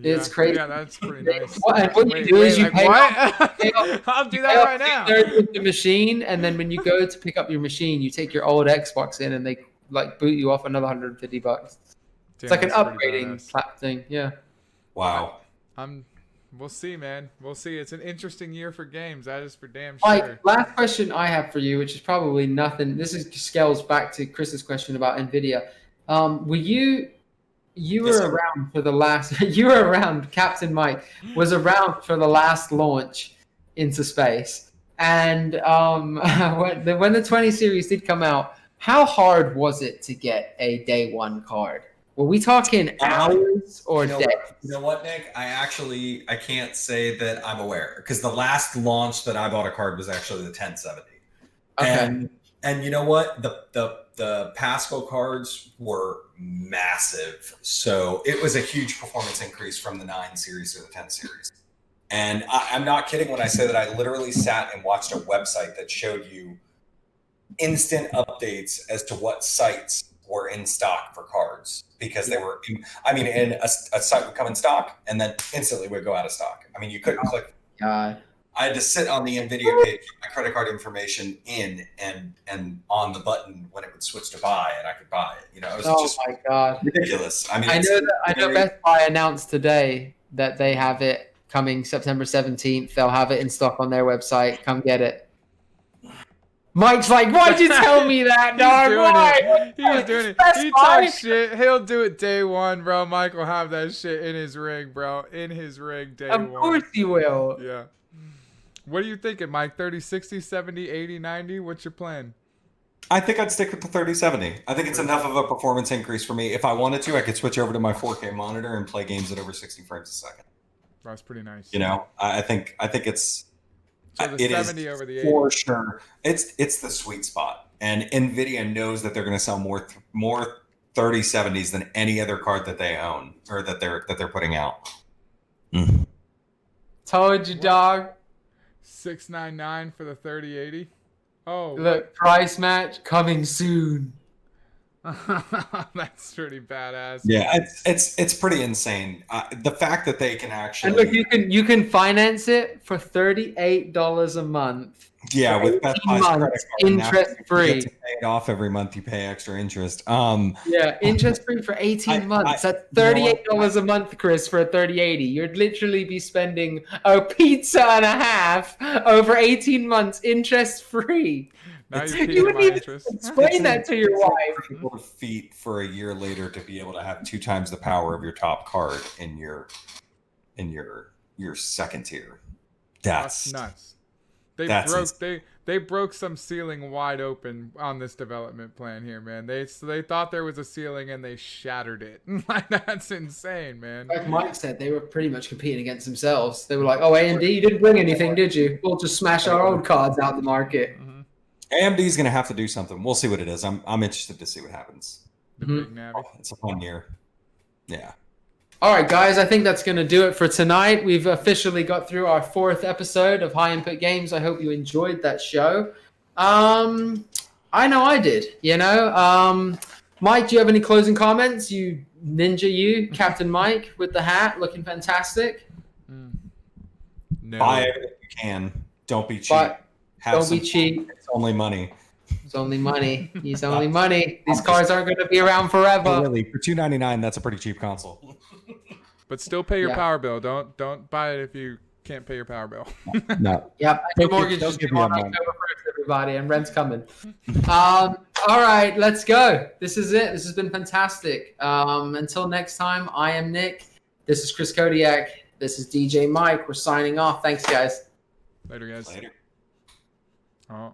A: It's crazy.
B: Yeah, that's pretty nice.
A: What you do is you pay off,
B: I'll do that right now.
A: With the machine, and then when you go to pick up your machine, you take your old Xbox in, and they like boot you off another $150. It's like an upgrading type thing. Yeah.
C: Wow.
B: We'll see, man. We'll see. It's an interesting year for games. That is for damn
A: sure.
B: Mike,
A: last question I have for you, which is probably nothing. This scales back to Chris's question about NVIDIA. You were around for the last. You were around. Captain Mike was around for the last launch into space, and when the 20 series did come out, how hard was it to get a day one card? Were we talking hours or days?
C: You know what, Nick? I can't say that I'm aware, because the last launch that I bought a card was actually the 1070. Okay. And you know what? The Pascal cards were massive. So it was a huge performance increase from the 9 series to the 10 series. And I'm not kidding when I say that I literally sat and watched a website that showed you instant updates as to what sites were in stock for cards, because they were, and a site would come in stock and then instantly would go out of stock. I mean, you couldn't click.
A: God.
C: I had to sit on the NVIDIA page, get my credit card information in and on the button when it would switch to buy, and I could buy it. You know, it was just
A: my God.
C: ridiculous. I mean,
A: I know Best Buy announced today that they have it coming September 17th. They'll have it in stock on their website. Come get it. Mike's like, why'd you tell me that, dog? Why?
B: He's doing it. He talks shit. He'll do it day one, bro. Mike will have that shit in his rig, bro. In his rig day one.
A: Of course he will.
B: Yeah. What are you thinking, Mike? 30, 60, 70, 80, 90? What's your plan?
C: I think I'd stick with the 3070. I think it's enough of a performance increase for me. If I wanted to, I could switch over to my 4K monitor and play games at over 60 frames a second.
B: That's pretty nice.
C: You know, I think it's...
B: So the 70 over the 80.
C: For sure. It's the sweet spot. And NVIDIA knows that they're going to sell more 3070s than any other card that they own or that they're putting out.
A: Told you, dog.
B: $699 for the 3080. Oh,
A: Look, price match coming soon.
B: that's pretty badass.
C: Yeah, it's pretty insane. The fact that they can actually,
A: And look, you can finance it for $38 a month.
C: yeah,
A: for
C: with Best
A: 18
C: Buy's credit
A: months,
C: card, now
A: interest
C: you
A: free.
C: get to pay it off every month. You pay extra interest.
A: Yeah, interest free for 18 months. That's $38 a month, Chris, for a 3080. You'd literally be spending a pizza and a half over 18 months, interest free.
B: Now
C: It's-
B: you're
A: You
B: piquing
A: would
B: my
A: need to
B: interest.
A: explain that to your wife.
C: Incredible feat for a year later to be able to have 2 times the power of your top card in your second tier.
B: That's nuts.
C: that's
B: They broke some ceiling wide open on this development plan here, man. They thought there was a ceiling and they shattered it. Like, that's insane, man.
A: Like Mike said, they were pretty much competing against themselves. They were like, "Oh, AMD, you didn't bring anything, did you? We'll just smash our own cards out the market."
B: Mhm.
C: AMD is going to have to do something. We'll see what it is. I'm interested to see what happens.
B: The
A: Mhm.
B: big Navi.
C: It's a fun year. Yeah.
A: All right, guys, I think that's going to do it for tonight. We've officially got through our 4th episode of High Input Games. I hope you enjoyed that show. I know I did, Mike, do you have any closing comments? You ninja, you, Captain Mike, with the hat, looking fantastic.
B: No.
C: Buy everything you can. Don't be cheap.
A: But
C: Have
A: don't
C: some
A: be cheap.
C: It's only money.
A: It's only money. He's only money. These cards aren't going to be around forever.
C: Really, for $299, that's a pretty cheap console.
B: But still pay your
A: Yeah.
B: power bill. Don't buy it if you can't pay your power bill.
C: No.
A: Yep, and your
C: Don't
A: mortgage
C: give-
A: is
C: don't give
A: due
C: me
A: on
C: a
A: October
C: moment.
A: 1st, everybody, and rent's coming. All right, let's go. This is it. This has been fantastic. Until next time, I am Nick. This is Chris Kodiak. This is DJ Mike. We're signing off. Thanks, guys.
B: Later, guys.
C: Later.
B: Oh.